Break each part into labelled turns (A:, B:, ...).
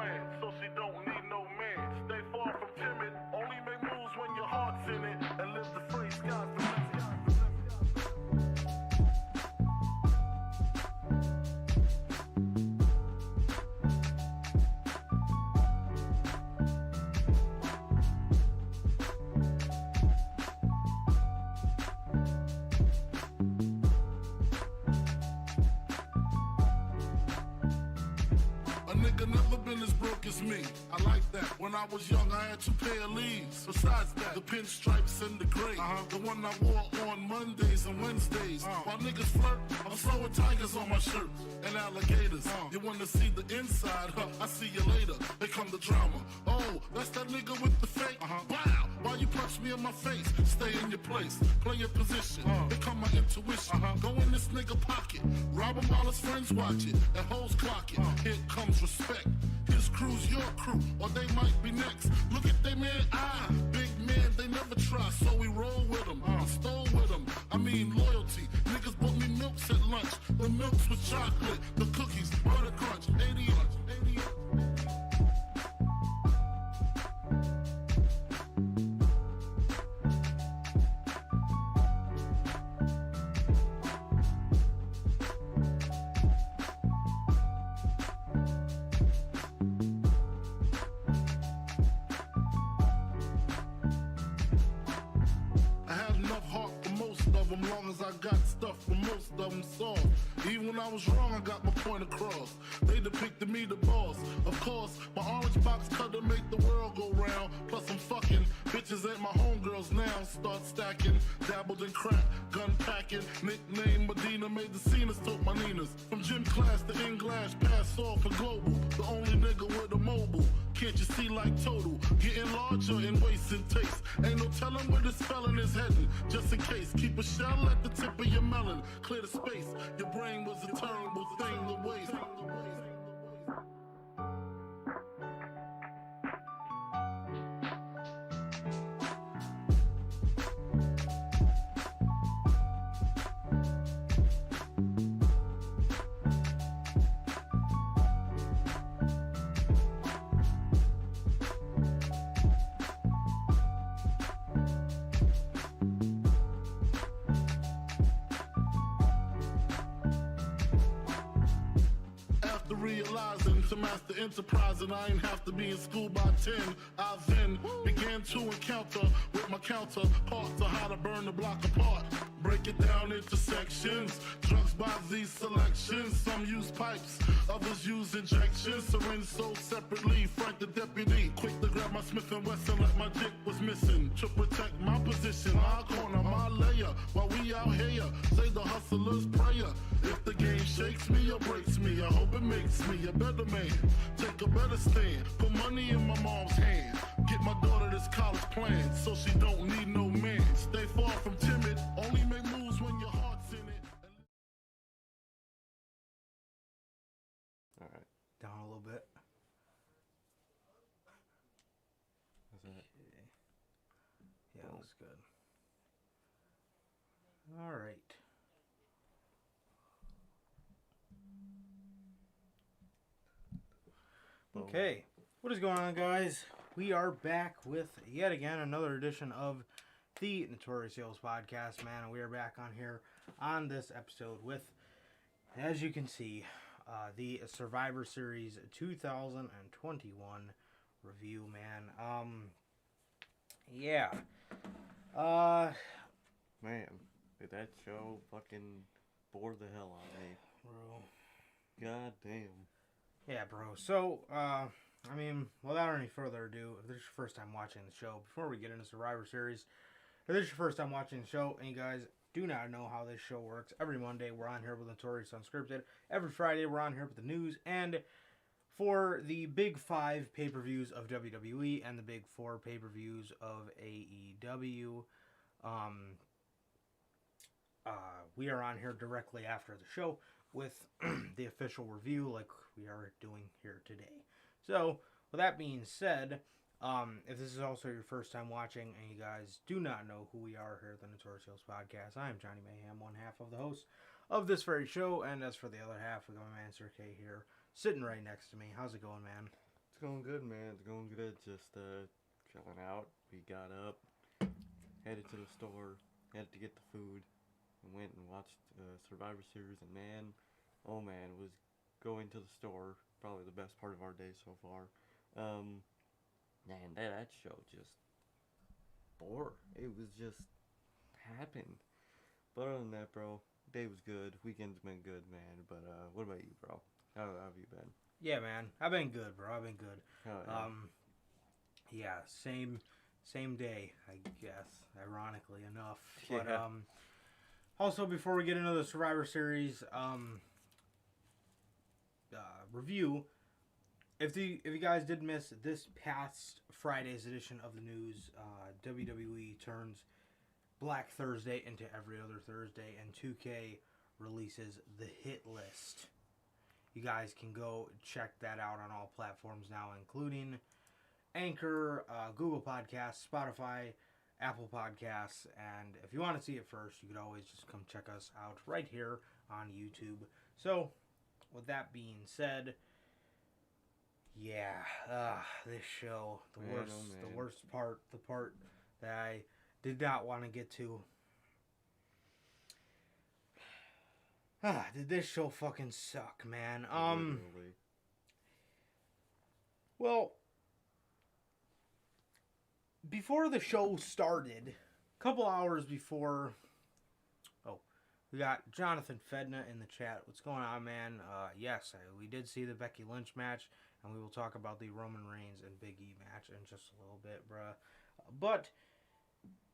A: plan, so she don't need no man. Stay far from timid, only make moves when your heart's in it, and live the free skies the limit. Never been as broke as me. I like that. When I was young, I had 2 pair of leaves. Besides that, the pinstripes and the gray. The one I wore on Mondays and Wednesdays. While niggas flirt, I'm throwing tigers on my shirt and alligators. You wanna see the inside? I see you later. Here come the drama. Oh, that's that nigga with the fake. Wow, why you punch me in my face? Stay in your place, play your position. Here come my intuition. Go in this nigga pocket, rob him while his friends watch it, and hoes clock it. Here comes respect. His crew's your crew, or they might be next. Look at they man, big man, they never try, so we roll with them, stole with them. I mean loyalty. Niggas bought me milks at lunch. The milks with chocolate, the cookies, butter crunch, 88. Long as I got stuff for most of them soft. Even when I was wrong, I got my point across. They depicted me the boss. Of course, my orange box cutter make the world go round. Plus I'm fucking bitches ain't my homegirls now. Start stacking, dabbled in crack, gun packing. Nickname Medina, made the scenes, took my Ninas. From gym class to English, pass off for global. The only nigga with a mobile. Can't you see like total? Getting larger in waist and taste. Ain't no telling where this felon is heading. Just in case, keep a shell at the tip of your melon. Clear the space. Your brain was a terrible thing to waste. Realizing to master enterprise and I ain't have to be in school by 10. I then began to encounter with my counterparts on how to burn the block apart. Break it down into sections. Drugs by these selections. Some use pipes, others use injections. Syringe sold separately. Frank the deputy, quick to grab my Smith & Wesson like my dick was missing. To protect my position, my corner, my layer. While we out here, say the hustler's prayer. If the game shakes me or breaks me, I hope it makes me a better man. Take a better stand, put money in my mom's hand. Get my daughter this college plan, so she don't need no man. Stay far from timid, only make moves when your heart's in it.
B: Alright.
C: Down a little bit.
B: That's it.
C: Yeah, that looks good. Alright. Okay, what is going on, guys? We are back with yet again another edition of the Notorious podcast, man, and we are back on here on this episode with, as you can see, the Survivor Series 2021 review, man. Yeah.
B: Man, did that show fucking bore the hell out of me.
C: Bro.
B: God damn.
C: Yeah, bro. So, I mean, without any further ado, if this is your first time watching the show, before we get into Survivor Series, if this is your first time watching the show, and you guys do not know how this show works, every Monday we're on here with Notorious Unscripted. Every Friday we're on here with the news, and for the big 5 pay-per-views of WWE and the big 4 pay-per-views of AEW, we are on here directly after the show with the official review like we are doing here today. So, with that being said, if this is also your first time watching and you guys do not know who we are here at the Notorious podcast, I am Johnny Mayhem, one half of the host of this very show, and as for the other half, we got my man Sir K here, sitting right next to me. How's it going, man?
B: It's going good, man. It's going good. Just chilling out. We got up, headed to the store, headed to get the food, and went and watched Survivor Series. And man, oh man, was going to the store probably the best part of our day so far. Man, that show just bore. It was just happened. But other than that, bro, day was good. Weekend's been good, man. But what about you, bro? How have you been?
C: Yeah, man. I've been good, bro. I've been good.
B: Oh, yeah.
C: Same day, I guess, ironically enough.
B: Yeah.
C: But also, before we get into the Survivor Series review, if you guys did miss this past Friday's edition of the news, WWE turns Black Thursday into every other Thursday, and 2K releases the hit list. You guys can go check that out on all platforms now, including Anchor, Google Podcasts, Spotify, Apple Podcasts, and if you want to see it first, you could always just come check us out right here on YouTube. So, with that being said, yeah, this show, the worst part, the part that I did not want to get to. Did this show fucking suck, man?
B: Literally.
C: Well, before the show started, a couple hours before, we got Jonathan Fedna in the chat. What's going on, man? Yes, we did see the Becky Lynch match, and we will talk about the Roman Reigns and Big E match in just a little bit, bruh. But,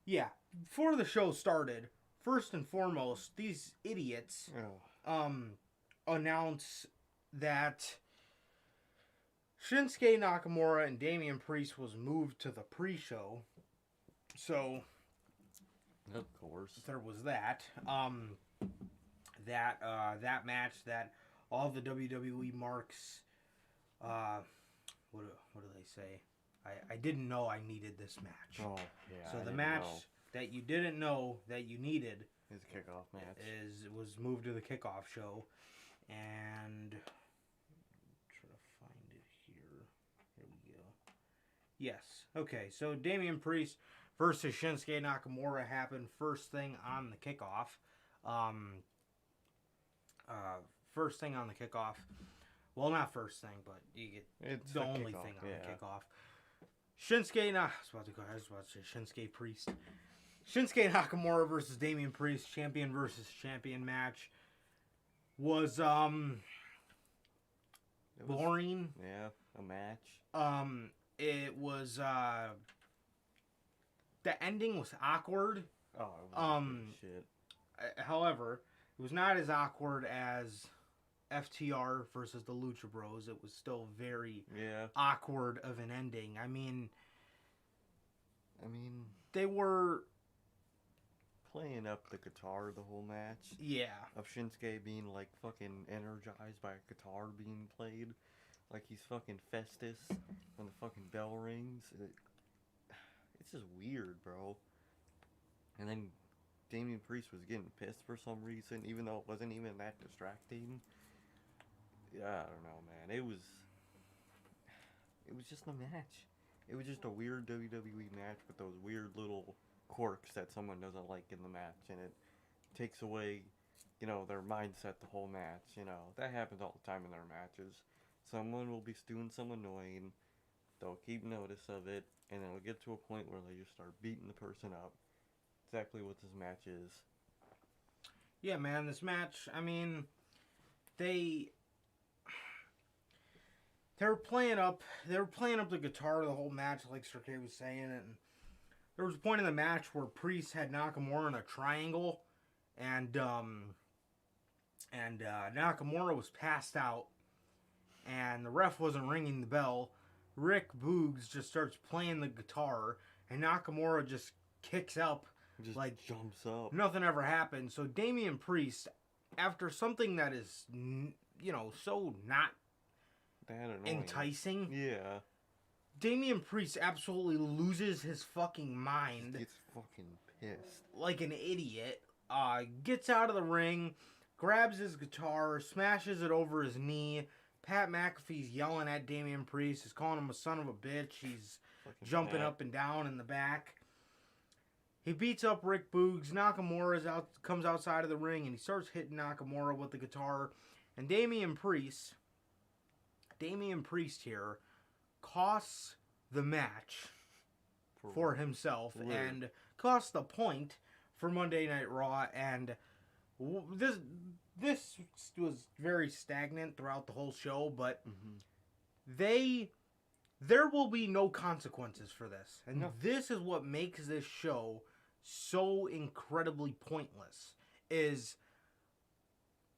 C: yeah, before the show started, first and foremost, these idiots announce that Shinsuke Nakamura and Damian Priest was moved to the pre-show. So,
B: of course,
C: there was that. That match that all the WWE marks. What do they say? I didn't know I needed this match.
B: Oh yeah.
C: So the match that you didn't know that you needed
B: is a kickoff match.
C: Was moved to the kickoff show, and try to find it here. Here we go. Yes. Okay. So Damian Priest versus Shinsuke Nakamura happened first thing on the kickoff. First thing on the kickoff. Well, not first thing, but you get
B: it's
C: the only
B: kickoff,
C: thing on
B: yeah.
C: the kickoff. I was about to say Shinsuke Priest. Shinsuke Nakamura versus Damian Priest, champion versus champion match was boring.
B: Yeah, a match.
C: It was the ending was awkward.
B: Oh, it was shit.
C: However, it was not as awkward as FTR versus the Lucha Bros. It was still very awkward of an ending. I mean,
B: they were playing up the guitar the whole match.
C: Yeah. Of
B: Shinsuke being like fucking energized by a guitar being played. Like he's fucking Festus when the fucking bell rings. It's just weird, bro. And then Damian Priest was getting pissed for some reason, even though it wasn't even that distracting. Yeah, I don't know, man. It was just a match. It was just a weird WWE match with those weird little quirks that someone doesn't like in the match, and it takes away, their mindset the whole match. That happens all the time in their matches. Someone will be doing something annoying, they'll keep notice of it, and then it'll get to a point where they just start beating the person up. Exactly what this match is.
C: Yeah, man, this match, they were playing up the guitar the whole match, like Shinsuke was saying, and there was a point in the match where Priest had Nakamura in a triangle, and Nakamura was passed out, and the ref wasn't ringing the bell. Rick Boogs just starts playing the guitar, and Nakamura just kicks up,
B: just
C: like
B: jumps up.
C: Nothing ever happened. So Damian Priest, after something that is, so not enticing.
B: Yeah.
C: Damian Priest absolutely loses his fucking mind.
B: Gets fucking pissed.
C: Like an idiot. Gets out of the ring, grabs his guitar, smashes it over his knee, Pat McAfee's yelling at Damian Priest. He's calling him a son of a bitch. He's
B: Fucking
C: jumping
B: Pat.
C: up and down in the back. He beats up Rick Boogs. Nakamura comes outside of the ring, and he starts hitting Nakamura with the guitar. And Damian Priest here costs the match for himself
B: Weird.
C: and costs the point for Monday Night Raw. And this was very stagnant throughout the whole show, but there will be no consequences for this. And
B: No.
C: this is what makes this show so incredibly pointless. Is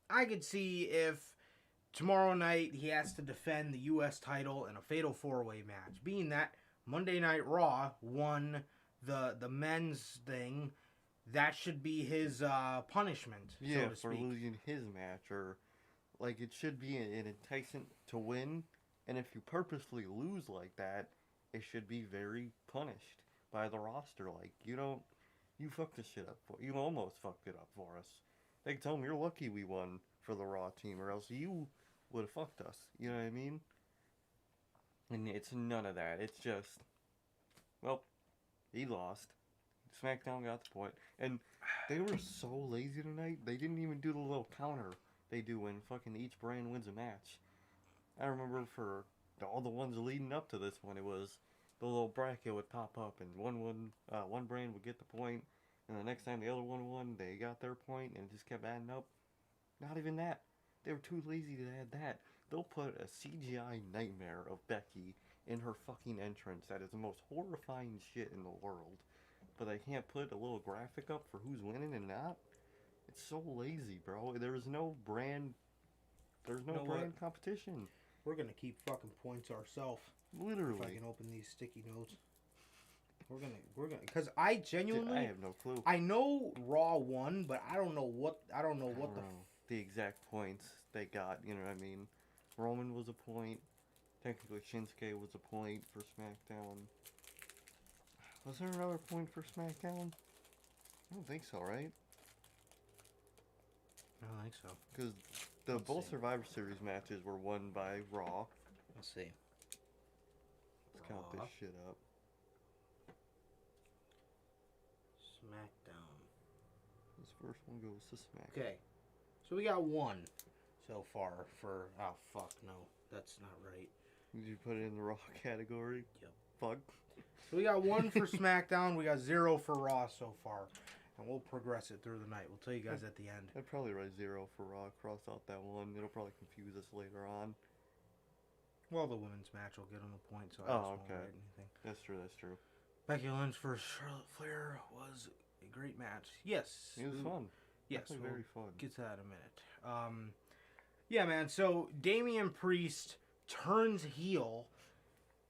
C: I could see if tomorrow night he has to defend the U.S. title in a fatal 4-way match. Being that Monday Night Raw won the men's thing, that should be his punishment,
B: Yeah,
C: so to
B: for
C: speak.
B: losing his match, or like it should be an enticement to win. And if you purposely lose like that, it should be very punished by the roster. Like you fucked this shit up. You almost fucked it up for us. They can tell him you're lucky we won for the Raw team, or else you would have fucked us. You know what I mean? And it's none of that. It's just, well, he lost. SmackDown got the point. And they were so lazy tonight, they didn't even do the little counter they do when fucking each brand wins a match. I remember for all the ones leading up to this one, it was the little bracket would pop up and one brand would get the point, and the next time the other one won, they got their point, and it just kept adding up. Not even that. They were too lazy to add that. They'll put a CGI nightmare of Becky in her fucking entrance that is the most horrifying shit in the world. But they can't put a little graphic up for who's winning and not? It's so lazy, bro. There's no brand competition.
C: We're gonna keep fucking points ourselves.
B: Literally.
C: If I can open these sticky notes. We're gonna, because I genuinely,
B: I have no clue.
C: I know Raw won, but I don't know what
B: the exact points they got. You know what I mean? Roman was a point. Technically, Shinsuke was a point for SmackDown. Was there another point for SmackDown? I don't think so, right?
C: I don't think so.
B: Because both Survivor Series matches were won by Raw.
C: Let's see.
B: Let's count this shit up.
C: SmackDown.
B: This first one goes to SmackDown.
C: Okay, so we got one so far for. Oh fuck no, that's not right.
B: Did you put it in the Raw category?
C: Yep.
B: Fuck.
C: So we got one for SmackDown. We got 0 for Raw so far, and we'll progress it through the night. We'll tell you guys at the end.
B: I'd probably write 0 for Raw. Cross out that one. It'll probably confuse us later on.
C: Well, the women's match will get them a point, so I just won't
B: okay.
C: write anything.
B: That's true. That's true.
C: Becky Lynch versus Charlotte Flair was a great match. Yes.
B: It was fun.
C: Yes.
B: Definitely very fun.
C: Get to that in a minute. Yeah, man. So Damian Priest turns heel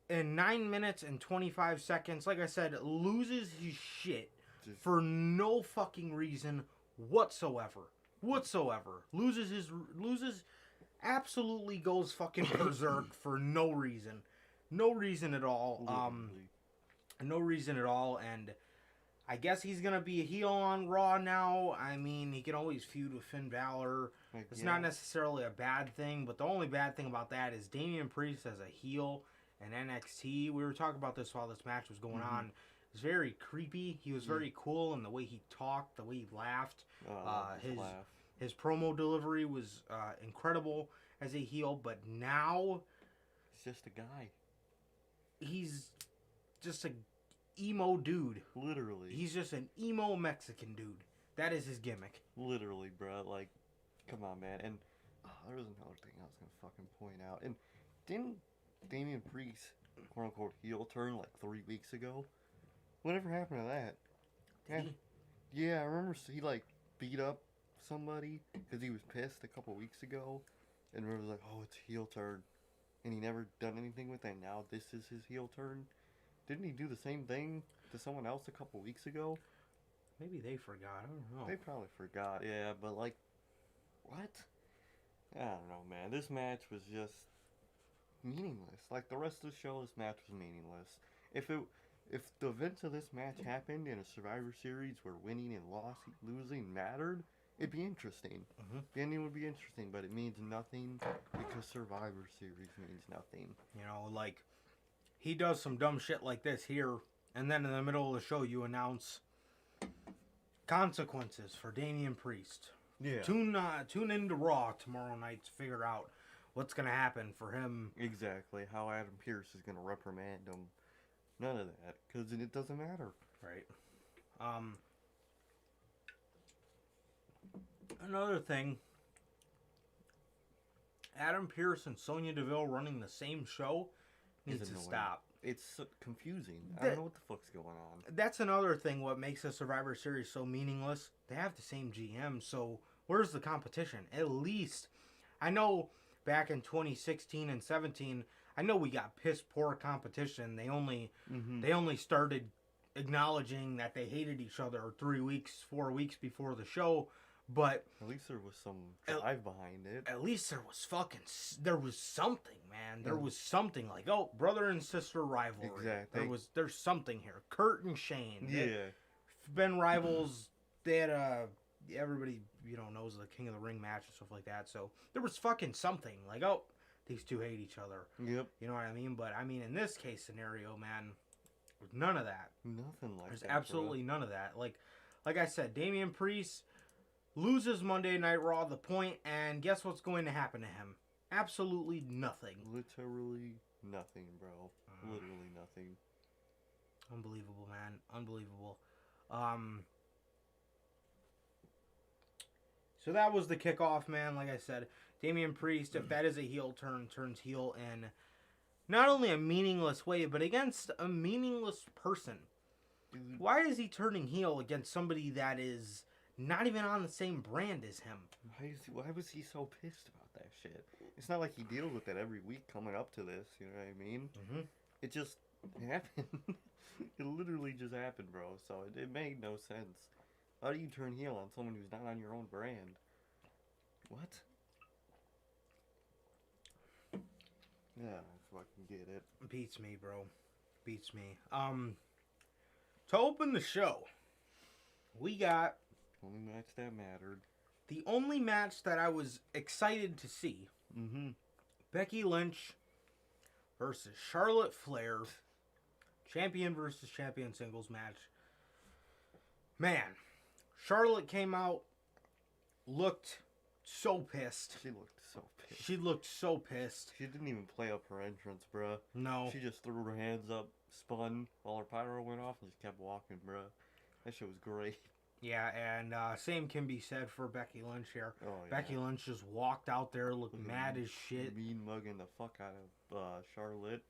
C: in 9 minutes and 25 seconds. Like I said, loses his shit for no fucking reason whatsoever. Absolutely goes fucking berserk for no reason. No reason at all.
B: Literally.
C: No reason at all, and I guess he's gonna be a heel on Raw now. I mean, he can always feud with Finn Balor. It's not necessarily a bad thing, but the only bad thing about that is Damian Priest as a heel in NXT. We were talking about this while this match was going on. It was very creepy. He was very cool in the way he talked, the way he laughed. His promo delivery was incredible as a heel, but now
B: he's just a guy.
C: He's just a emo dude.
B: Literally.
C: He's just an emo Mexican dude. That is his gimmick.
B: Literally, bro. Like, come on, man. And there was another thing I was gonna fucking point out. And didn't Damian Priest, quote unquote, heel turn like 3 weeks ago? Whatever happened to that? Yeah, I remember he like beat up somebody because he was pissed a couple weeks ago, and remember like, oh, it's heel turn, and he never done anything with it. Now this is his heel turn. Didn't he do the same thing to someone else a couple weeks ago?
C: Maybe they forgot. I don't know.
B: They probably forgot, yeah, but like, what? I don't know, man. This match was just meaningless. Like the rest of the show, this match was meaningless. If the events of this match happened in a Survivor Series where winning and losing mattered, it'd be interesting. The ending would be interesting, but it means nothing because Survivor Series means nothing.
C: You know, like, he does some dumb shit like this here, and then in the middle of the show you announce consequences for Damian Priest.
B: Yeah.
C: Tune into Raw tomorrow night to figure out what's going to happen for him.
B: Exactly. How Adam Pearce is going to reprimand him. None of that, because it doesn't matter.
C: Right. Another thing, Adam Pearce and Sonya Deville running the same show needs to stop.
B: It's confusing. I don't know what the fuck's going on.
C: That's another thing what makes the Survivor Series so meaningless. They have the same GM, so where's the competition? At least, I know back in 2016 and 17, I know we got piss poor competition. They only started acknowledging that they hated each other 4 weeks before the show. But
B: at least there was some drive behind it.
C: At least there was something, man. There was something like, oh, brother and sister rivalry.
B: Exactly.
C: There's something here. Kurt and Shane.
B: Yeah.
C: Been rivals. They had everybody, knows the King of the Ring match and stuff like that. So there was fucking something like, oh, these two hate each other.
B: Yep.
C: You know what I mean? But I mean, in this case scenario, man, none of that.
B: Nothing like that.
C: There's absolutely none of that. Like I said, Damian Priest loses Monday Night Raw the point, and guess what's going to happen to him? Absolutely nothing.
B: Literally nothing, bro. Literally nothing.
C: Unbelievable, man. Unbelievable. So that was the kickoff, man. Like I said, Damian Priest, if that is a heel turn, turns heel in not only a meaningless way, but against a meaningless person. Why is he turning heel against somebody that is not even on the same brand as him?
B: Why was he so pissed about that shit? It's not like he deals with that every week coming up to this, you know what I mean? It just happened. It literally just happened, bro. So it made no sense. How do you turn heel on someone who's not on your own brand? What? Yeah, I fucking get it.
C: Beats me, bro. Beats me. To open the show, we got
B: Only match that mattered.
C: the only match that I was excited to see. Becky Lynch versus Charlotte Flair. Champion versus champion singles match. Man, Charlotte came out, looked so pissed.
B: She looked so pissed.
C: She looked so pissed.
B: She didn't even play up her entrance, bruh.
C: No.
B: She just threw her hands up, spun while her pyro went off, and just kept walking, bruh. That shit was great.
C: Yeah, and same can be said for Becky Lynch here.
B: Oh, yeah.
C: Becky Lynch just walked out there, looked mad as shit.
B: Mean mugging the fuck out of Charlotte.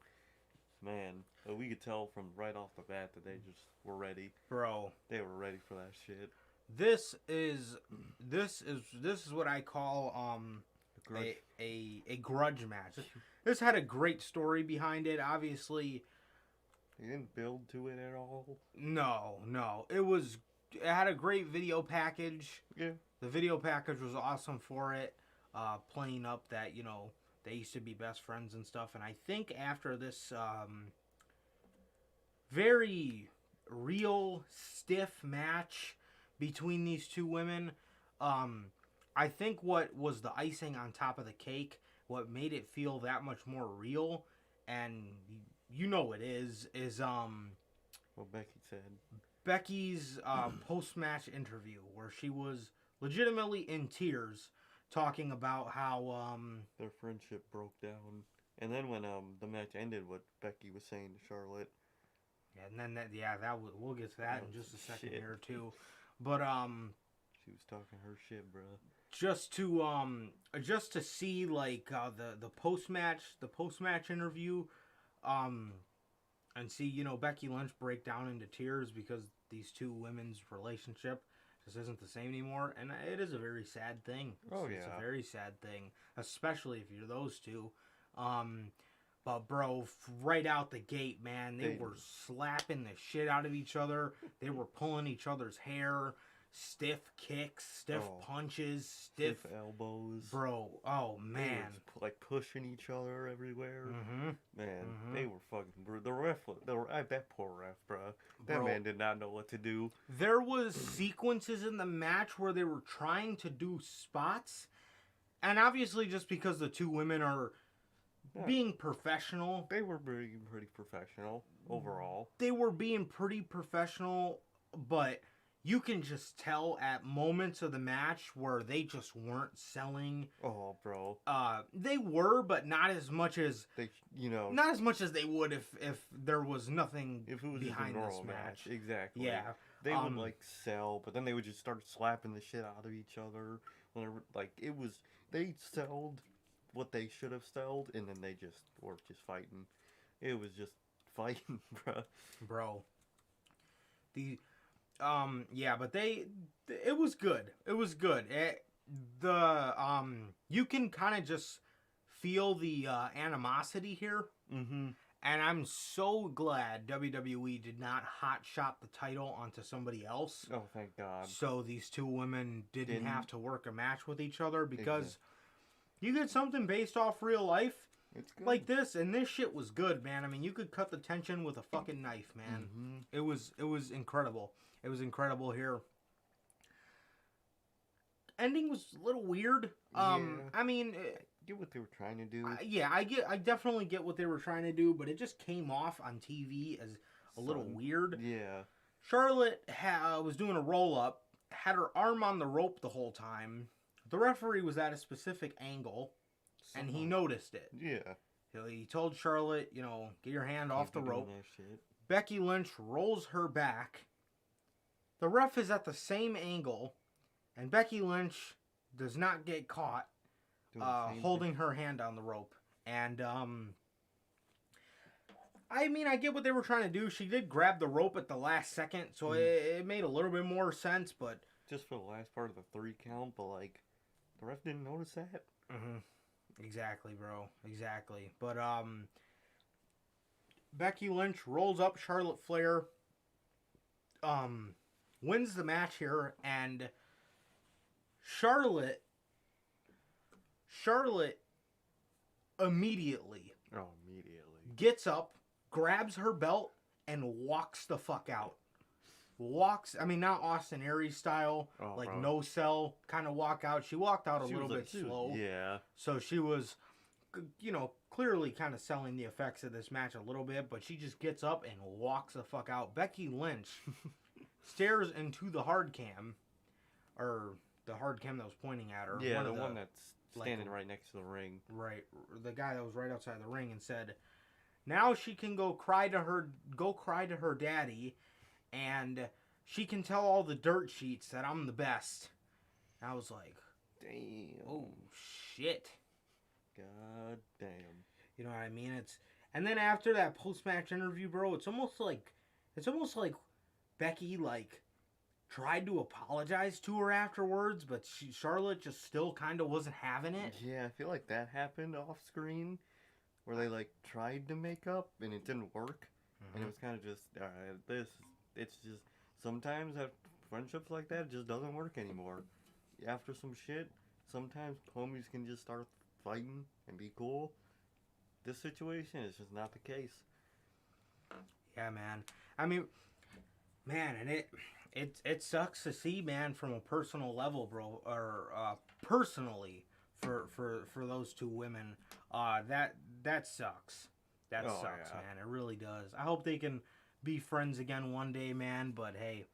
B: Man, we could tell from right off the bat that they just were ready.
C: Bro.
B: They were ready for that shit.
C: This is what I call a grudge match. This had a great story behind it. Obviously,
B: they didn't build to it at all.
C: No. It had a great video package.
B: Yeah.
C: The video package was awesome for it. Playing up that, they used to be best friends and stuff. And I think after this very real, stiff match between these two women, I think what was the icing on top of the cake, what made it feel that much more real, and it is
B: what Becky said.
C: Becky's post-match interview, where she was legitimately in tears, talking about how
B: their friendship broke down, and then when the match ended, what Becky was saying to Charlotte.
C: Yeah, and then we'll get to that in just a second here too, but
B: she was talking her shit, bro.
C: Just to see like the post-match interview, and see Becky Lynch break down into tears because these two women's relationship just isn't the same anymore, and it is a very sad thing. It's a very sad thing, especially if you're those two. But bro, right out the gate, man, they were slapping the shit out of each other. They were pulling each other's hair, stiff kicks, stiff punches, stiff
B: elbows.
C: Bro, oh man.
B: They were, like, pushing each other everywhere.
C: Mm-hmm.
B: Man, they were fucking brutal. That poor ref, bro. That man did not know what to do.
C: There was sequences in the match where they were trying to do spots, and obviously just because the two women are being professional.
B: They were being pretty professional overall.
C: They were being pretty professional, but you can just tell at moments of the match where they just weren't selling.
B: Oh, bro.
C: They were, but not as much as not as much as they would if there was nothing
B: if it was
C: behind
B: just a normal
C: this match.
B: Exactly.
C: Yeah.
B: They would like sell, but then they would just start slapping the shit out of each other. Whenever, like, they sold what they should have sold, and then they just were just fighting. It was just fighting, bro.
C: But it was good. It was good. You can kind of just feel the animosity here.
B: Mm-hmm.
C: And I'm so glad WWE did not hot shot the title onto somebody else.
B: Oh, thank God.
C: So these two women didn't have to work a match with each other, because you get something based off real life.
B: It's good.
C: Like this, and this shit was good, man. I mean, you could cut the tension with a fucking knife, man.
B: Mm-hmm.
C: It was incredible. It was incredible here. Ending was a little weird. I mean,
B: I get what they were trying to do.
C: I definitely get what they were trying to do, but it just came off on TV as a little weird.
B: Yeah.
C: Charlotte was doing a roll up, had her arm on the rope the whole time. The referee was at a specific angle, and he noticed it.
B: Yeah.
C: He told Charlotte, get your hand off the rope. Becky Lynch rolls her back. The ref is at the same angle, and Becky Lynch does not get caught holding her hand on the rope. And, I mean, I get what they were trying to do. She did grab the rope at the last second, so it made a little bit more sense, but...
B: Just for the last part of the 3 count, but, like, the ref didn't notice that.
C: Mm-hmm. Exactly, bro. Exactly. But, Becky Lynch rolls up Charlotte Flair, wins the match here, and Charlotte immediately gets up, grabs her belt, and walks the fuck out. Not Austin Aries style, no sell kind of walk out. She walked out a little bit slow.
B: Yeah.
C: So she was, clearly kind of selling the effects of this match a little bit, but she just gets up and walks the fuck out. Becky Lynch stares into the hard cam, or the hard cam that was pointing at her.
B: Yeah, one that's standing right next to the ring.
C: Right. The guy that was right outside the ring, and said, now she can go cry to her daddy, and she can tell all the dirt sheets that I'm the best. And I was like,
B: damn.
C: Oh, shit.
B: God damn.
C: You know what I mean? And then after that post-match interview, bro, it's almost like Becky, tried to apologize to her afterwards, but Charlotte just still kind of wasn't having it.
B: Yeah, I feel like that happened off screen, where they, tried to make up, and it didn't work. Mm-hmm. And it was kind of just, it's just, sometimes friendships like that just doesn't work anymore. After some shit, sometimes homies can just start fighting and be cool. This situation is just not the case.
C: Yeah, man. I mean, man, and it sucks to see, man, from a personal level, bro, or personally for those two women. That sucks. That sucks, man. It really does. I hope they can be friends again one day, man. But hey,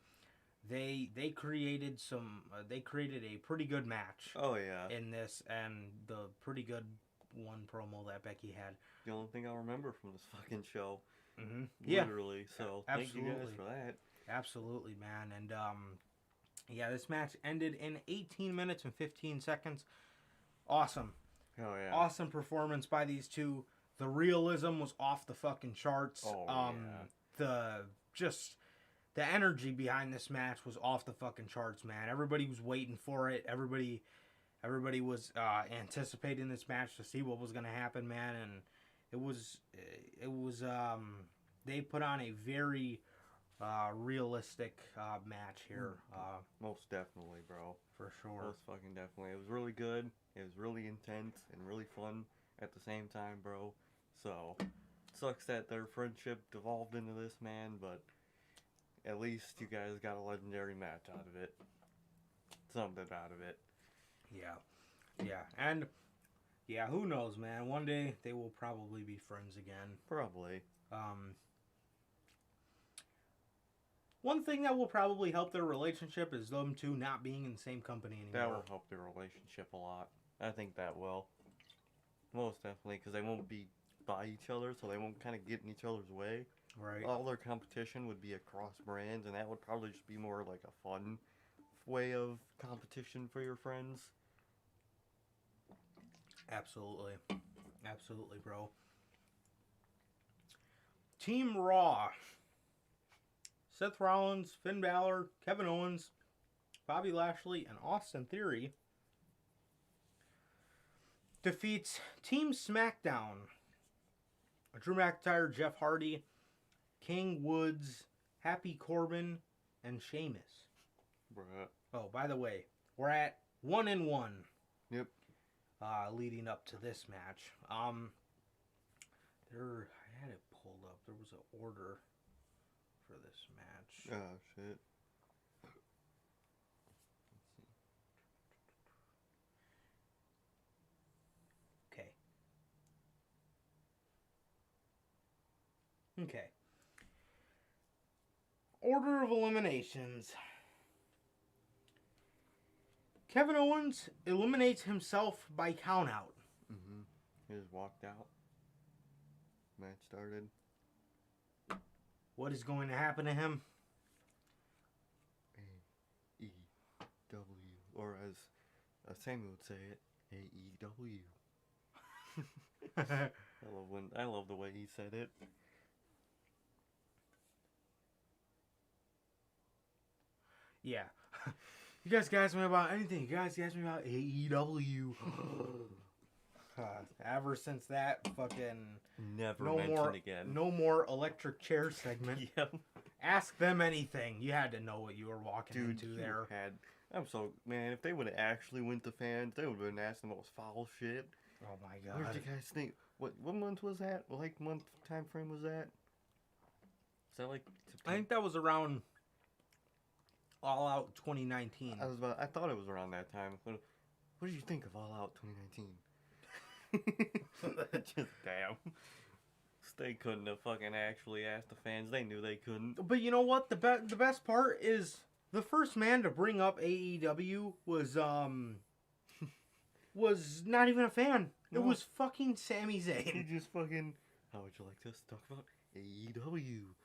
C: they created a pretty good match.
B: Oh yeah.
C: In this, and the pretty good one promo that Becky had.
B: The only thing I remember from this fucking show.
C: Mm-hmm.
B: Literally. So
C: absolutely.
B: Thank you guys for that.
C: Absolutely, man. And this match ended in 18 minutes and 15 seconds. Awesome.
B: Oh yeah.
C: Awesome performance by these two. The realism was off the fucking charts.
B: Oh yeah.
C: The energy behind this match was off the fucking charts, man. Everybody was waiting for it. Everybody was anticipating this match to see what was going to happen, man. And it was they put on a very realistic match here.
B: Most definitely, bro.
C: For sure.
B: Most fucking definitely. It was really good. It was really intense and really fun at the same time, bro. So, sucks that their friendship devolved into this, man, but at least you guys got a legendary match out of it. Something out of it.
C: Yeah. And, yeah, who knows, man. One day they will probably be friends again.
B: Probably.
C: One thing that will probably help their relationship is them two not being in the same company anymore.
B: That will help their relationship a lot. I think that will. Most definitely, because they won't be by each other, so they won't kind of get in each other's way.
C: Right.
B: All their competition would be across brands, and that would probably just be more like a fun way of competition for your friends.
C: Absolutely. Absolutely, bro. Team Raw. Seth Rollins, Finn Balor, Kevin Owens, Bobby Lashley, and Austin Theory defeats Team Smackdown. Drew McIntyre, Jeff Hardy, King Woods, Happy Corbin, and Sheamus.
B: Bruh.
C: Oh, by the way, we're at 1-1.
B: Yep.
C: Leading up to this match. I had it pulled up. There was an order for this match.
B: Oh, shit.
C: Okay. Order of eliminations. Kevin Owens eliminates himself by countout.
B: Mm-hmm. He just walked out. Match started.
C: What is going to happen to him?
B: A-E-W. Or as Samuel would say it, A-E-W. I love the way he said it.
C: Yeah. You guys can ask me about anything. You guys can ask me about AEW. Ever since that, fucking...
B: Never mentioned again.
C: No more electric chair segment.
B: Yep.
C: Ask them anything. You had to know what you were walking into there.
B: Man, if they would have actually went to fans, they would have been asking the most foul shit.
C: Oh my god.
B: What did you guys think? What month was that? What month time frame was that? Is that like September?
C: I think that was around All Out 2019.
B: I thought it was around that time. What did you think of All Out 2019? Just damn. They couldn't have fucking actually asked the fans. They knew they couldn't.
C: But you know what? The best part is the first man to bring up AEW was not even a fan. No. It was fucking Sami Zayn.
B: He just fucking, how would you like to talk about AEW?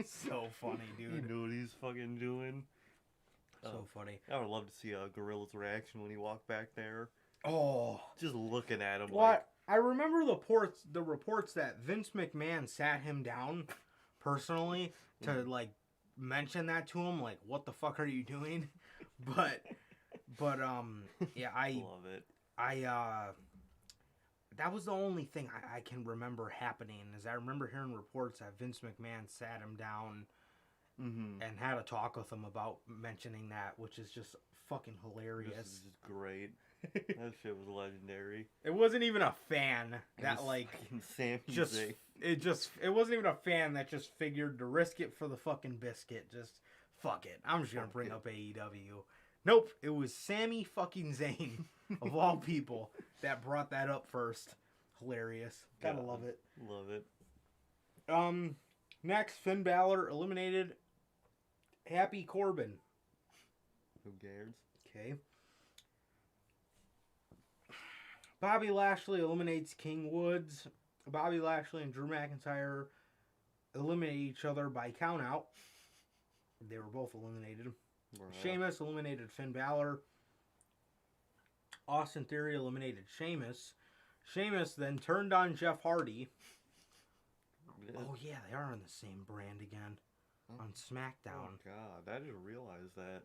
C: So funny, dude.
B: You know what he's fucking doing?
C: So funny.
B: I would love to see Gorilla's reaction when he walked back there.
C: Oh.
B: Just looking at him
C: like... I remember the reports that Vince McMahon sat him down personally to, like, mention that to him. Like, what the fuck are you doing? But yeah, I...
B: love it.
C: That was the only thing I can remember happening, is I remember hearing reports that Vince McMahon sat him down and had a talk with him about mentioning that, which is just fucking hilarious.
B: This is just great. That shit was legendary.
C: It wasn't even a fan that like it wasn't even a fan that just figured to risk it for the fucking biscuit. Just fuck it. I'm just gonna bring up AEW. Nope, it was Sami fucking Zayn of all people that brought that up first. Hilarious. Gotta love it.
B: Love it.
C: Next, Finn Balor eliminated Happy Corbin.
B: Who cares?
C: Okay. Bobby Lashley eliminates King Woods. Bobby Lashley and Drew McIntyre eliminate each other by countout. They were both eliminated. Right. Sheamus eliminated Finn Balor. Austin Theory eliminated Sheamus. Sheamus then turned on Jeff Hardy. Oh yeah, they are on the same brand again. On SmackDown.
B: Oh god, I didn't realize that.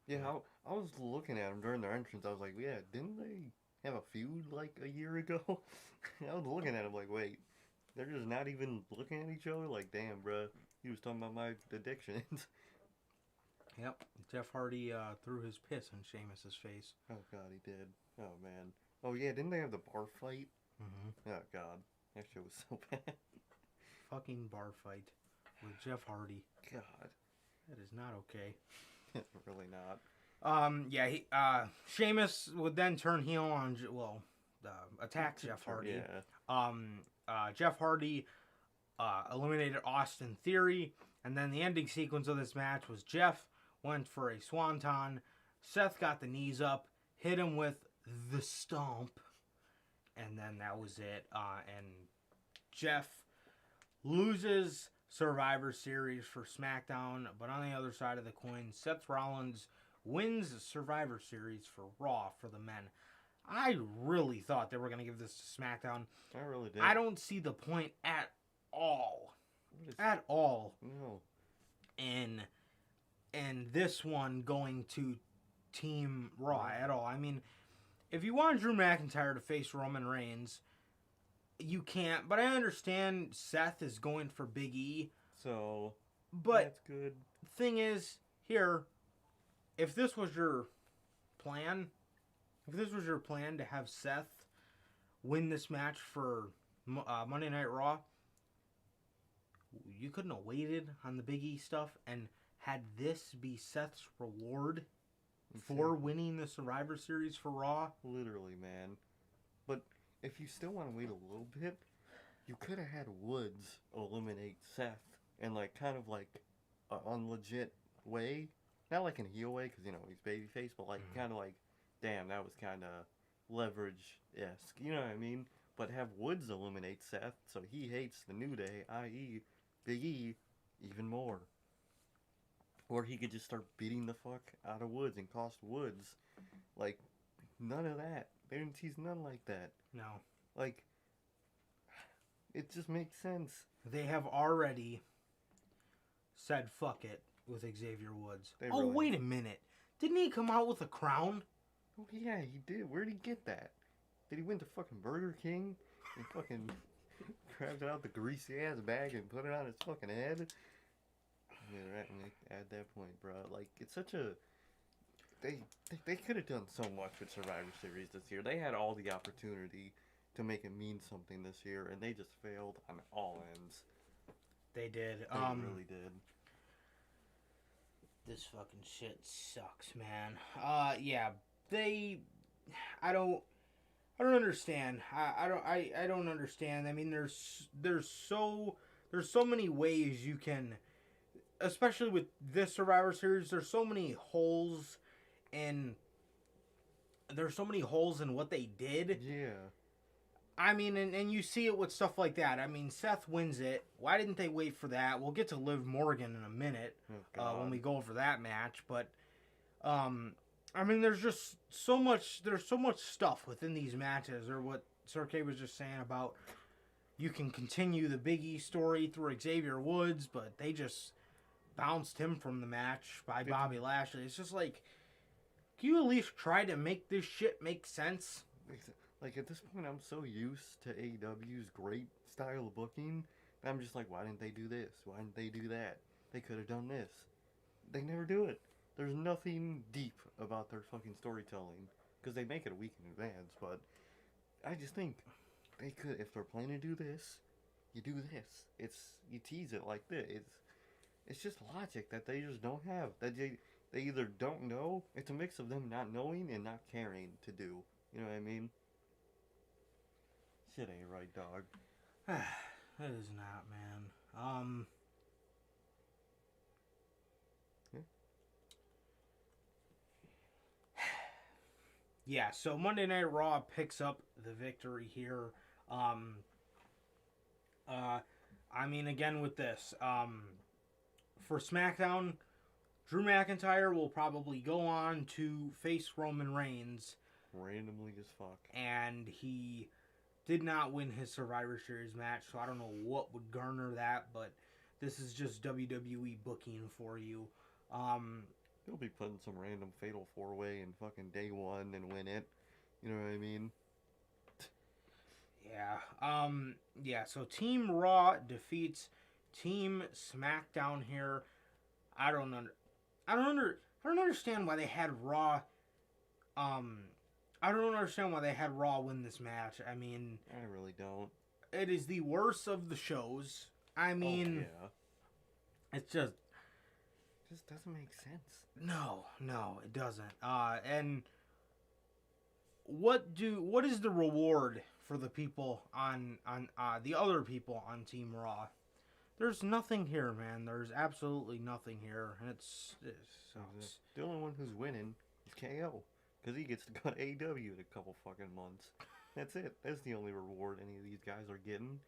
B: Yeah, I was looking at them during their entrance. I was like, yeah, didn't they have a feud like a year ago? I was looking at him like, wait, They're just not even looking at each other like, damn, bruh, he was talking about my addictions.
C: Yep. Jeff Hardy threw his piss in Sheamus's face.
B: Oh, God, he did. Oh, man. Oh, yeah, didn't they have the bar fight?
C: Mm-hmm.
B: Oh, God. That shit was so bad.
C: Fucking bar fight with Jeff Hardy.
B: God.
C: That is not okay.
B: Really not.
C: Yeah, Sheamus would then turn heel on, attack Jeff Hardy.
B: Yeah.
C: Jeff Hardy eliminated Austin Theory, and then the ending sequence of this match was Jeff went for a swanton, Seth got the knees up, hit him with the stomp, and then that was it. And Jeff loses Survivor Series for SmackDown, but on the other side of the coin, Seth Rollins wins the Survivor Series for Raw for the men. I really thought they were going to give this to SmackDown.
B: I really did.
C: I don't see the point at all. At all.
B: No.
C: And this one going to Team Raw at all. I mean, if you want Drew McIntyre to face Roman Reigns, you can't. But I understand Seth is going for Big E.
B: So,
C: but
B: that's good.
C: Thing is, here, if this was your plan, to have Seth win this match for Monday Night Raw, you couldn't have waited on the Big E stuff and had this be Seth's reward for winning the Survivor Series for Raw.
B: Literally, man. But if you still want to wait a little bit, you could have had Woods eliminate Seth in kind of on legit way. Not like in heel way, because, he's babyface, but kind of damn, that was kind of leverage-esque. You know what I mean? But have Woods eliminate Seth, so he hates the New Day, i.e. Big E, even more. Or he could just start beating the fuck out of Woods and cost Woods. None of that. They didn't tease none like that.
C: No.
B: It just makes sense.
C: They have already said fuck it with Xavier Woods.
B: Really
C: wait a minute. Didn't he come out with a crown?
B: Oh, yeah, he did. Where'd he get that? Did he win to fucking Burger King and fucking grabbed it out the greasy-ass bag and put it on his fucking head? Yeah, right, at that point, bro. It's such a... They could have done so much with Survivor Series this year. They had all the opportunity to make it mean something this year, and they just failed on all ends.
C: They did.
B: They really did.
C: This fucking shit sucks, man. Yeah, I don't understand. I don't understand. I mean, there's so many ways you can, especially with this Survivor Series, there's so many holes in what they did.
B: Yeah.
C: I mean, and you see it with stuff like that. I mean, Seth wins it. Why didn't they wait for that? We'll get to Liv Morgan in a minute when we go over that match. But, I mean, there's just so much stuff within these matches, or what Sir K was just saying about you can continue the Big E story through Xavier Woods, but they just bounced him from the match by Bobby Lashley. It's just can you at least try to make this shit make sense?
B: At this point, I'm so used to AEW's great style of booking, I'm just why didn't they do this? Why didn't they do that? They could have done this. They never do it. There's nothing deep about their fucking storytelling, because they make it a week in advance, but I just think they could, if they're planning to do this, you do this. You tease it like this. It's just logic that they just don't have. That they either don't know, it's a mix of them not knowing and not caring to do. You know what I mean? Shit ain't right, dog.
C: It is not, man. Yeah, so Monday Night Raw picks up the victory here. I mean, again with this, for SmackDown, Drew McIntyre will probably go on to face Roman Reigns.
B: Randomly as fuck.
C: And he did not win his Survivor Series match, so I don't know what would garner that, but this is just WWE booking for you.
B: He'll be putting some random fatal 4-way in fucking day one and win it. You know what I mean?
C: Yeah. So Team Raw defeats Team Smackdown here. I don't understand why they had Raw. I don't understand why they had Raw win this match. I mean,
B: I really don't.
C: it is the worst of the shows. I mean, it just
B: doesn't make sense.
C: No, it doesn't. And what is the reward for the people on the other people on Team Raw? There's nothing here, man. There's absolutely nothing here, and it sucks.
B: The only one who's winning is KO, because he gets to go to AEW in a couple fucking months. That's it. That's the only reward any of these guys are getting.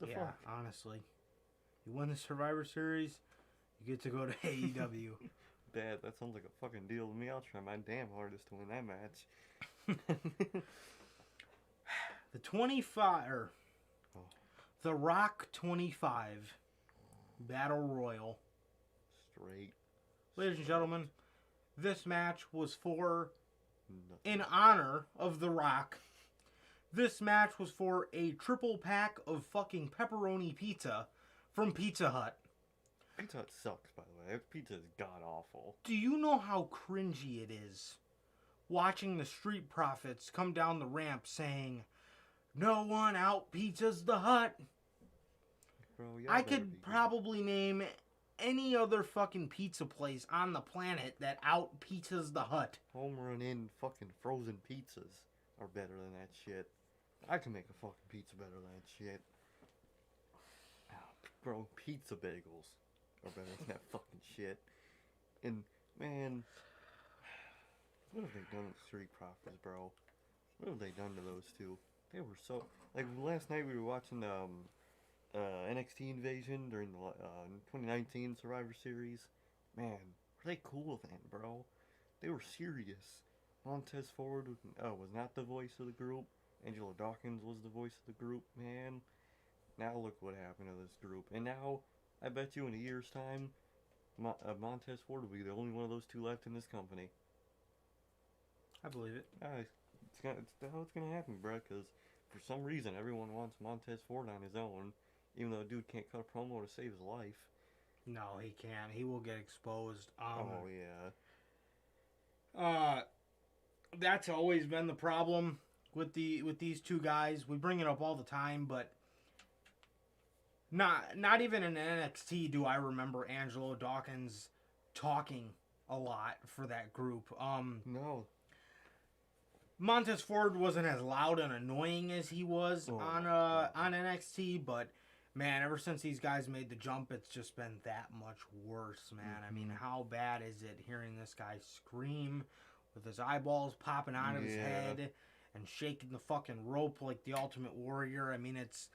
B: The fuck?
C: Honestly, you win the Survivor Series, you get to go to AEW.
B: That sounds like a fucking deal to me. I'll try my damn hardest to win that match.
C: The Rock 25 Battle Royal.
B: Straight.
C: Ladies and gentlemen, this match was in honor of The Rock. This match was for a triple pack of fucking pepperoni pizza from Pizza Hut.
B: Pizza Hut sucks, by the way. Pizza is god-awful.
C: Do you know how cringy it is watching the Street Profits come down the ramp saying, "No one out pizzas the Hut"?
B: Bro,
C: I could probably name any other fucking pizza place on the planet that out pizzas the Hut.
B: Home run in fucking frozen pizzas are better than that shit. I can make a fucking pizza better than that shit. Bro, pizza bagels are better than that fucking shit. And, man, what have they done with Street Profits, bro? What have they done to those two? They were so... Like, last night we were watching NXT Invasion during the 2019 Survivor Series. Man, were they cool then, bro? They were serious. Montez Ford was not the voice of the group. Angelo Dawkins was the voice of the group, man. Now look what happened to this group. And now, I bet you in a year's time, Montez Ford will be the only one of those two left in this company.
C: I believe it.
B: It's how it's gonna happen, bro, because for some reason everyone wants Montez Ford on his own, even though the dude can't cut a promo to save his life.
C: No, he can't. He will get exposed.
B: Oh, yeah.
C: That's always been the problem with these two guys. We bring it up all the time, but not even in NXT do I remember Angelo Dawkins talking a lot for that group.
B: No.
C: Montez Ford wasn't as loud and annoying as he was on NXT, but man, ever since these guys made the jump, it's just been that much worse, man. Mm-hmm. I mean, how bad is it hearing this guy scream with his eyeballs popping out of his head and shaking the fucking rope like the Ultimate Warrior? I mean, it's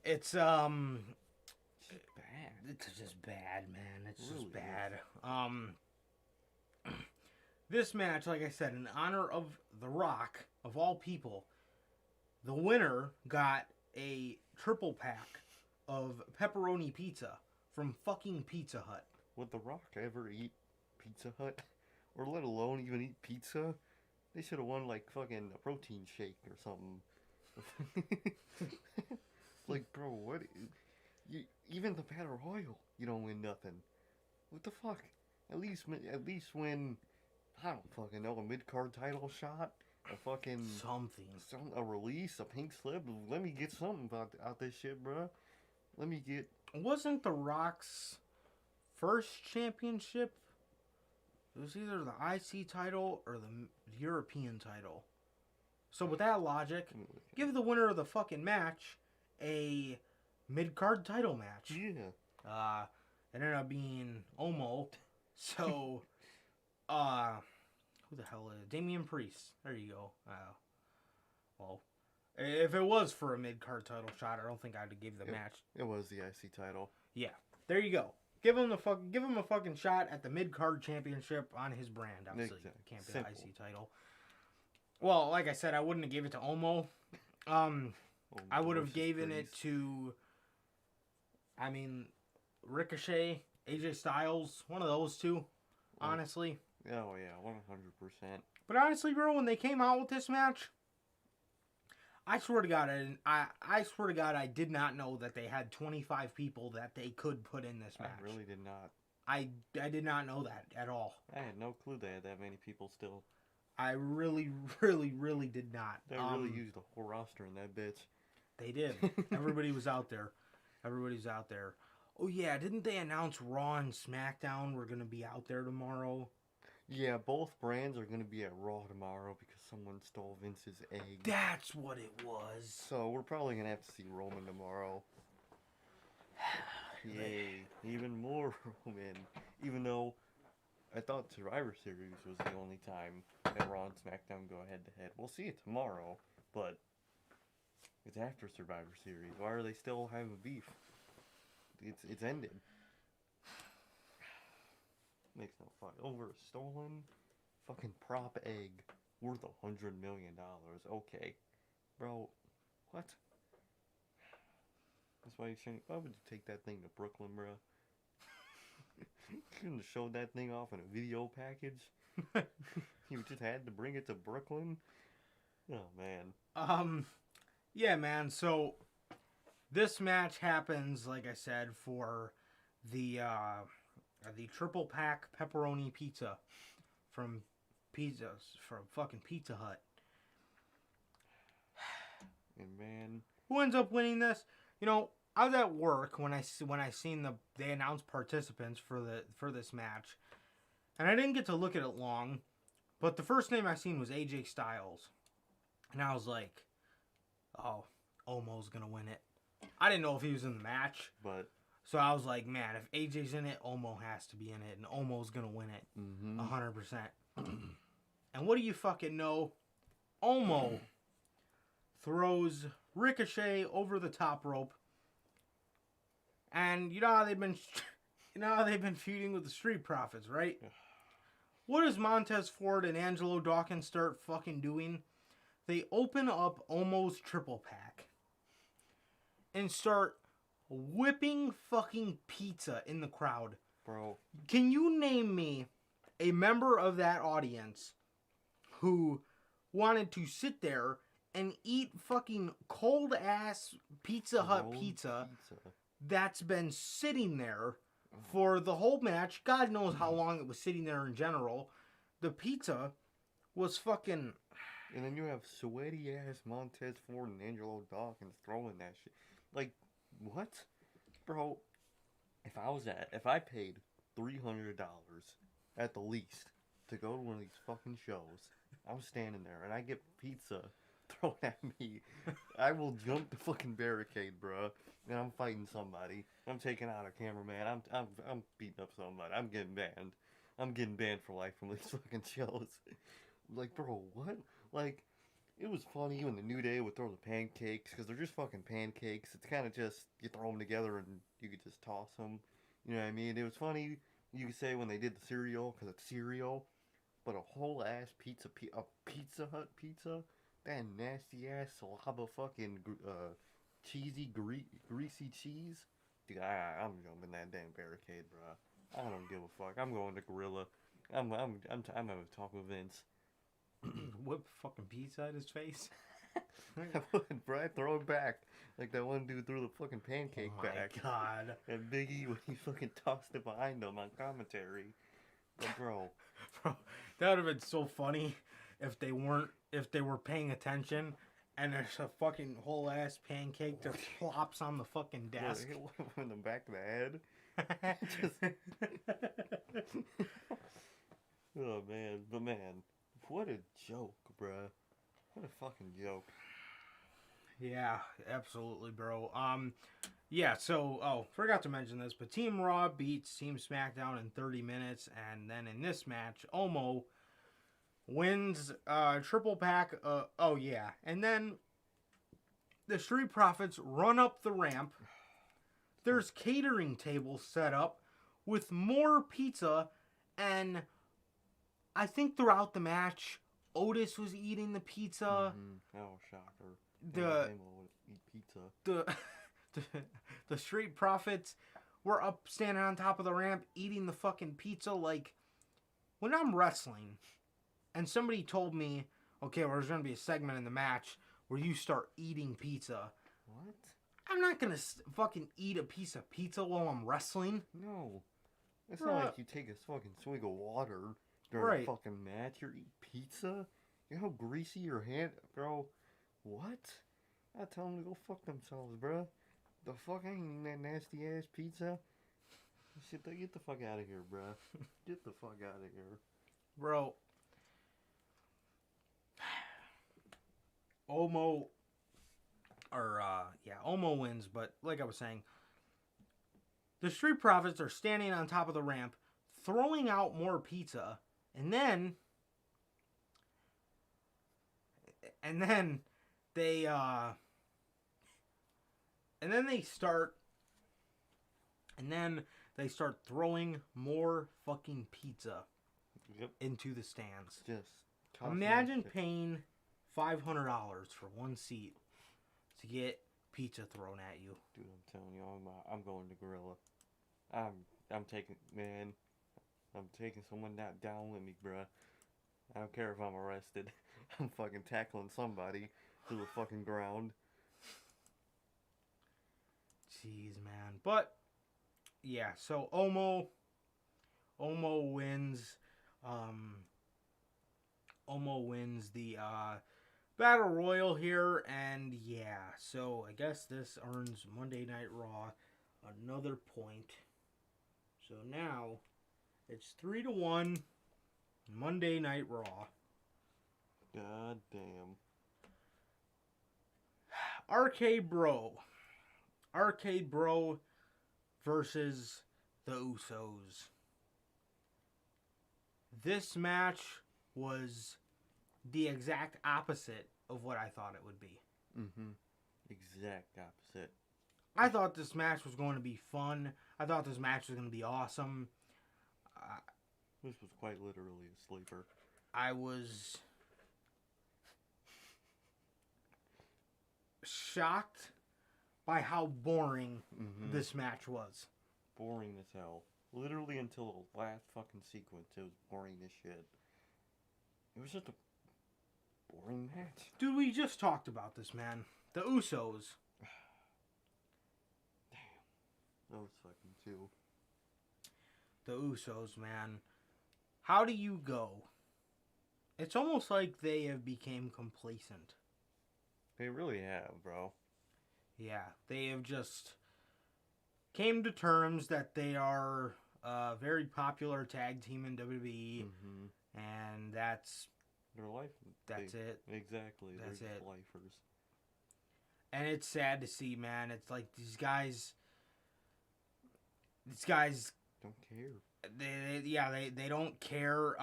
C: bad. It's just bad, man. It's really just bad. This match, like I said, in honor of The Rock, of all people, the winner got a triple pack of pepperoni pizza from fucking Pizza Hut.
B: Would The Rock ever eat Pizza Hut? Or let alone even eat pizza? They should have won, like, fucking a protein shake or something. Like, bro, what? Even the Battle Royal, you don't win nothing. What the fuck? At least win... I don't fucking know, a mid-card title shot? A fucking... A release? A pink slip? Let me get something out this shit, bro. Let me get...
C: Wasn't The Rock's first championship? It was either the IC title or the European title. So with that logic, give the winner of the fucking match a mid-card title match.
B: Yeah.
C: It ended up being Omo. So... who the hell is Damian Priest? There you go. Well, if it was for a mid-card title shot, I don't think I'd have gave the match.
B: It was the IC title.
C: Yeah, there you go. Give him a fucking shot at the mid-card championship on his brand. Obviously,
B: exactly.
C: Can't be an IC title. Well, like I said, I wouldn't have gave it to Omo. I would have given it to, I mean, Ricochet, AJ Styles, one of those two. Honestly.
B: Oh, yeah, 100%.
C: But honestly, bro, when they came out with this match, I swear to God, I swear to God, I did not know that they had 25 people that they could put in this match.
B: I really did not.
C: I did not know that at all.
B: I had no clue they had that many people still.
C: I really, really, really did not.
B: They really used the whole roster in that bitch.
C: They did. Everybody was out there. Everybody's out there. Oh yeah, didn't they announce Raw and SmackDown were going to be out there tomorrow?
B: Yeah, both brands are going to be at Raw tomorrow because someone stole Vince's egg.
C: That's what it was.
B: So we're probably going to have to see Roman tomorrow. Yay, even more Roman. Even though I thought Survivor Series was the only time that Raw and SmackDown go head to head. We'll see it tomorrow, but it's after Survivor Series. Why are they still having beef? It's ended. Makes no fun. Over a stolen fucking prop egg worth $100 million. Okay. Bro, what? That's why you shouldn't. Why would you take that thing to Brooklyn, bro? You couldn't have showed that thing off in a video package. You just had to bring it to Brooklyn. Oh man.
C: Yeah, man. So this match happens, like I said, for the triple pack pepperoni pizza from fucking Pizza Hut.
B: And man,
C: who ends up winning this? You know, I was at work when I seen they announced participants for this match, and I didn't get to look at it long, but the first name I seen was AJ Styles, and I was like, oh, Omo's gonna win it. I didn't know if he was in the match,
B: but
C: so I was like, man, if AJ's in it, Omo has to be in it, and Omo's gonna win it, 100%. And what do you fucking know? Omo throws Ricochet over the top rope, and you know how they've been feuding with the Street Profits, right? What does Montez Ford and Angelo Dawkins start fucking doing? They open up Omo's triple pack and start whipping fucking pizza in the crowd.
B: bro,
C: Can you name me a member of that audience who wanted to sit there and eat fucking cold ass Pizza Hut
B: rolled
C: pizza that's been sitting there for the whole match? God knows how long it was sitting there in general. The pizza was fucking...
B: And then you have sweaty ass Montez Ford and Angelo Dawkins throwing that shit. Like, what? Bro, if I paid $300 at the least to go to one of these fucking shows, I'm standing there and I get pizza thrown at me, I will jump the fucking barricade, bro. And I'm fighting somebody. I'm taking out a cameraman. I'm beating up somebody. I'm getting banned. I'm getting banned for life from these fucking shows. Like, bro, what? Like, it was funny when the New Day would throw the pancakes, because they're just fucking pancakes. It's kind of just, you throw them together and you could just toss them. You know what I mean? It was funny, you could say, when they did the cereal, because it's cereal. But a whole ass pizza, a Pizza Hut pizza? That nasty ass saliva fucking cheesy, greasy cheese? Dude, I'm jumping that damn barricade, bro. I don't give a fuck. I'm going to Gorilla. I'm having a talk with Vince.
C: Whip fucking pizza at his face.
B: I would, bro. I'd throw it back like that one dude threw the fucking pancake back.
C: Oh my god.
B: And Biggie when he fucking tossed it behind him on commentary. But bro,
C: that would have been so funny if they were paying attention and there's a fucking whole ass pancake that flops on the fucking desk.
B: hit one in the back of the head. Oh man, but man, what a joke, bruh. What a fucking joke.
C: Yeah, absolutely, bro. Yeah, so, forgot to mention this, but Team Raw beats Team Smackdown in 30 minutes, and then in this match, Omo wins triple pack. And then the Street Profits run up the ramp. There's catering tables set up with more pizza, and I think throughout the match, Otis was eating the pizza.
B: Mm-hmm. Oh, shocker. Eat pizza.
C: The Street Profits were up standing on top of the ramp eating the fucking pizza. Like, when I'm wrestling and somebody told me, okay, well, there's going to be a segment in the match where you start eating pizza.
B: What?
C: I'm not gonna fucking eat a piece of pizza while I'm wrestling.
B: No. It's
C: Bruh.
B: not like you take a fucking swig of water during
C: Right.
B: a fucking match. You're eating pizza? You know how greasy your hand... Bro, what? I tell them to go fuck themselves, bro. The fuck? I ain't eating that nasty-ass pizza. Shit, get the fuck out of here, bro. Get the fuck out of here.
C: Bro. Omo wins, but like I was saying, the Street Profits are standing on top of the ramp, throwing out more pizza, and then they start throwing more fucking pizza into the stands.
B: Just
C: imagine paying $500 for one seat to get pizza thrown at you.
B: Dude, I'm telling you, I'm going to Gorilla. I'm taking someone down with me, bruh. I don't care if I'm arrested. I'm fucking tackling somebody to the fucking ground.
C: Jeez, man. But yeah, so Omo wins. Omo wins the Battle Royal here, and yeah, so I guess this earns Monday Night Raw another point. So now it's 3-1 Monday Night Raw.
B: God damn.
C: Arcade Bro versus the Usos. This match was the exact opposite of what I thought it would be.
B: Mm-hmm. Exact opposite.
C: I thought this match was going to be fun. I thought this match was going to be awesome.
B: This was quite literally a sleeper.
C: I was shocked by how boring this match was.
B: Boring as hell. Literally until the last fucking sequence, it was boring as shit. It was just a boring match.
C: Dude, we just talked about this, man. The Usos.
B: Damn. Those fucking two.
C: The Usos, man. How do you go? It's almost like they have become complacent.
B: They really have, bro.
C: Yeah, they have just came to terms that they are a very popular tag team in WWE, and that's
B: their life.
C: That's it.
B: Exactly.
C: That's
B: They're
C: it.
B: Lifers.
C: And it's sad to see, man. It's like these guys
B: don't care.
C: They don't care.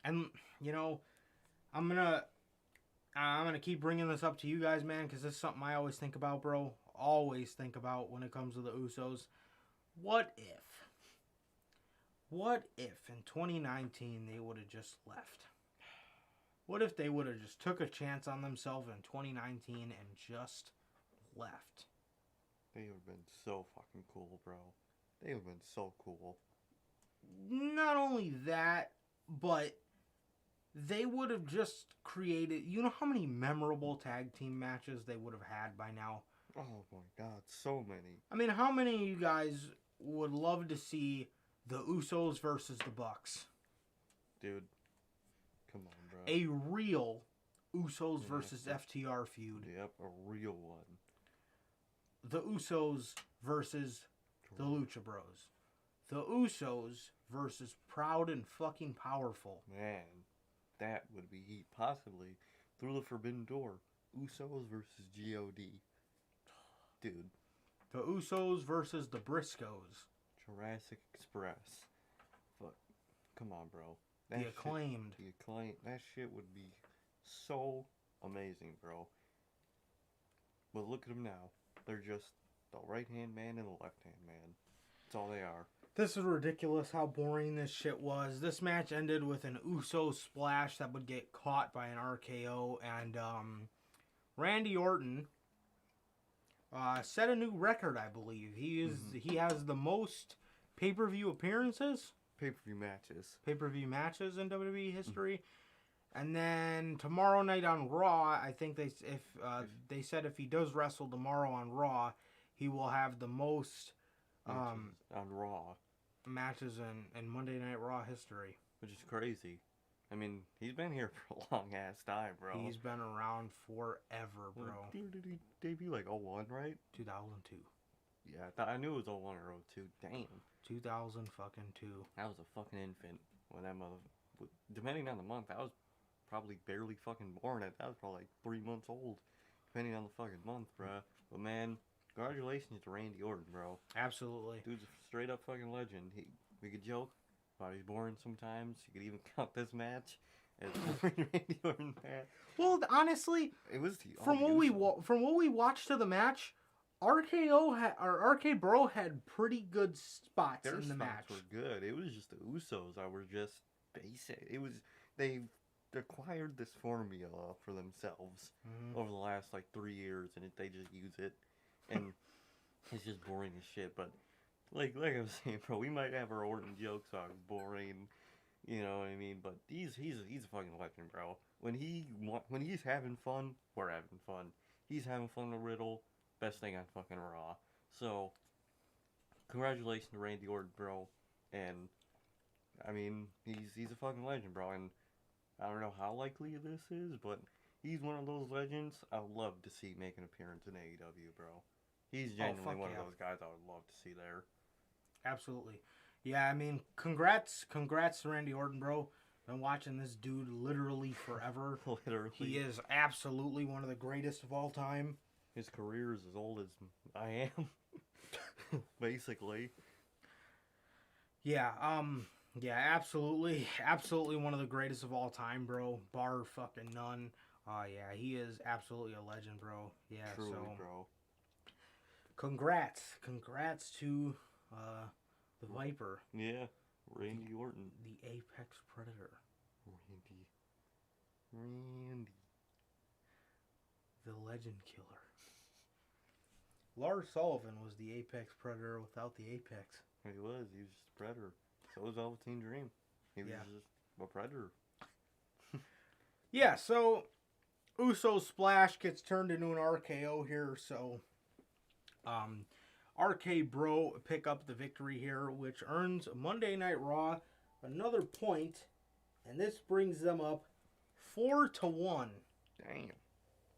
C: And you know, I'm gonna keep bringing this up to you guys, man, because this is something I always think about, bro. Always think about when it comes to the Usos. What if in 2019 they would have just left? What if they would have just took a chance on themselves in 2019 and just left?
B: They would have been so fucking cool, bro. They would have been so cool.
C: Not only that, but they would have just created... You know how many memorable tag team matches they would have had by now?
B: Oh my god, so many.
C: I mean, how many of you guys would love to see the Usos versus the Bucks?
B: Dude, come on, bro.
C: A real Usos versus FTR feud.
B: Yep, a real one.
C: The Usos versus the Lucha Bros. The Usos versus Proud and fucking Powerful.
B: Man, that would be heat. Possibly through the Forbidden Door. Usos versus G.O.D. Dude.
C: The Usos versus the Briscoes.
B: Jurassic Express. Fuck. Come on, bro.
C: The Acclaimed.
B: The Acclaimed. That shit would be so amazing, bro. But look at them now. They're just the right-hand man and the left-hand man. That's all they are.
C: This is ridiculous how boring this shit was. This match ended with an Uso splash that would get caught by an RKO. And Randy Orton set a new record, I believe. He has the most pay-per-view appearances.
B: Pay-per-view matches.
C: Pay-per-view matches in WWE history. And then tomorrow night on Raw, I think they said if he does wrestle tomorrow on Raw, he will have the most
B: on Raw
C: matches in Monday Night Raw history.
B: Which is crazy. I mean, he's been here for a long ass time, bro.
C: He's been around forever, bro.
B: Did he debut like 01, right?
C: 2002.
B: Yeah, I knew it was 01 or 02. Damn.
C: 2002.
B: I was a fucking infant when that mother. Depending on the month, I was probably barely fucking born at. That was probably like 3 months old, depending on the fucking month, bro. But man, congratulations to Randy Orton, bro.
C: Absolutely.
B: Dude's a straight up fucking legend. We could joke about he's boring sometimes. You could even count this match as Randy Orton match.
C: Well, honestly,
B: it was
C: from what we watched of the match, RK Bro had pretty good spots
B: Their
C: in the match.
B: Their spots were good. It was just the Usos that were just basic. They acquired this formula for themselves over the last like 3 years, and they just use it, and it's just boring as shit. But like I was saying, bro, we might have our Orton jokes on boring, you know what I mean? But he's a fucking legend, bro. When he's having fun, we're having fun. He's having fun with Riddle. Best thing on fucking Raw. So, congratulations to Randy Orton, bro. And, I mean, he's a fucking legend, bro. And I don't know how likely this is, but he's one of those legends I would love to see make an appearance in AEW, bro. He's genuinely one of those guys I would love to see there.
C: Absolutely. Yeah, I mean, congrats to Randy Orton, bro. Been watching this dude literally forever.
B: Literally.
C: He is absolutely one of the greatest of all time.
B: His career is as old as I am, basically.
C: Yeah, absolutely one of the greatest of all time, bro. Bar fucking none. Yeah, he is absolutely a legend, bro. Yeah,
B: truly,
C: so
B: bro.
C: Congrats to the Viper.
B: Yeah, Randy Orton,
C: the Apex Predator.
B: Randy,
C: the Legend Killer. Lars Sullivan was the Apex Predator without the Apex.
B: He was just a predator. So was Velveteen Dream. He was just a predator.
C: Yeah, so Uso Splash gets turned into an RKO here, so RK Bro pick up the victory here, which earns Monday Night Raw another point, and this brings them up 4-1.
B: Damn.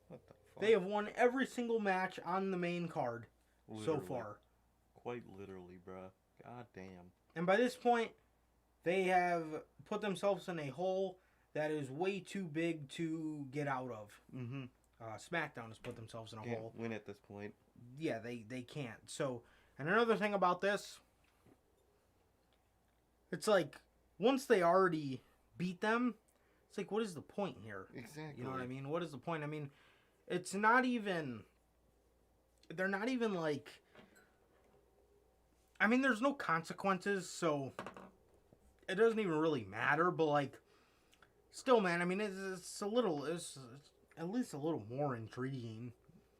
B: What the fuck?
C: They have won every single match on the main card so far.
B: Quite literally, bruh. God damn.
C: And by this point, they have put themselves in a hole that is way too big to get out of.
B: Mm-hmm.
C: SmackDown has put themselves in a hole.
B: Win at this point.
C: Yeah, they can't. So, and another thing about this, it's like, once they already beat them, it's like, what is the point here?
B: Exactly.
C: You know what I mean? What is the point? I mean, it's not even, they're not even like, I mean, there's no consequences, so it doesn't even really matter, but like, still, man, I mean, it's at least a little more intriguing.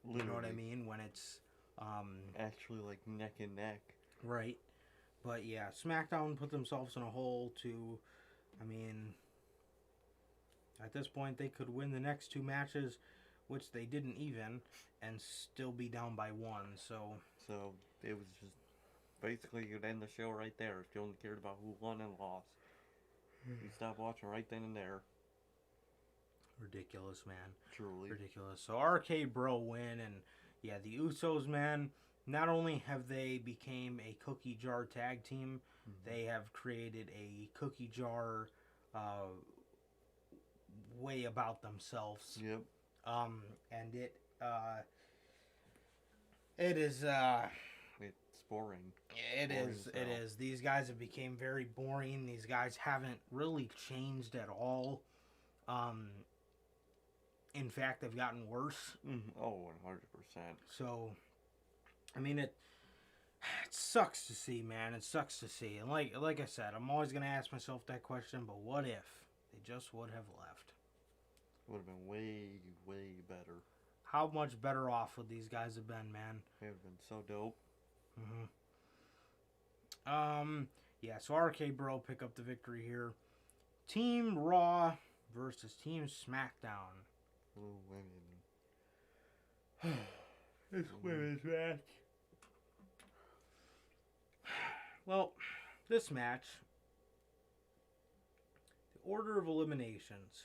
C: Literally. You know what I mean? When it's
B: actually like neck and neck.
C: Right. But yeah, SmackDown put themselves in a hole to, I mean, at this point they could win the next two matches, which they didn't even, and still be down by 1. So
B: it was just basically you'd end the show right there if you only cared about who won and lost. You stop watching right then and there.
C: Ridiculous, man.
B: Truly.
C: Ridiculous. So RK Bro win, and yeah, the Usos, man, not only have they became a cookie jar tag team, they have created a cookie jar way about themselves.
B: Yep.
C: And it is
B: it's boring.
C: It is. These guys have become very boring. These guys haven't really changed at all. In fact, they've gotten worse.
B: Oh, 100%.
C: So, I mean, it sucks to see, man. It sucks to see. And like I said, I'm always going to ask myself that question, but what if they just would have left?
B: Would have been way, way better.
C: How much better off would these guys have been, man?
B: They would have been so dope.
C: Yeah, so RK Bro pick up the victory here. Team Raw versus Team Smackdown.
B: Oh, women.
C: This women's match. Well, this match, the order of eliminations.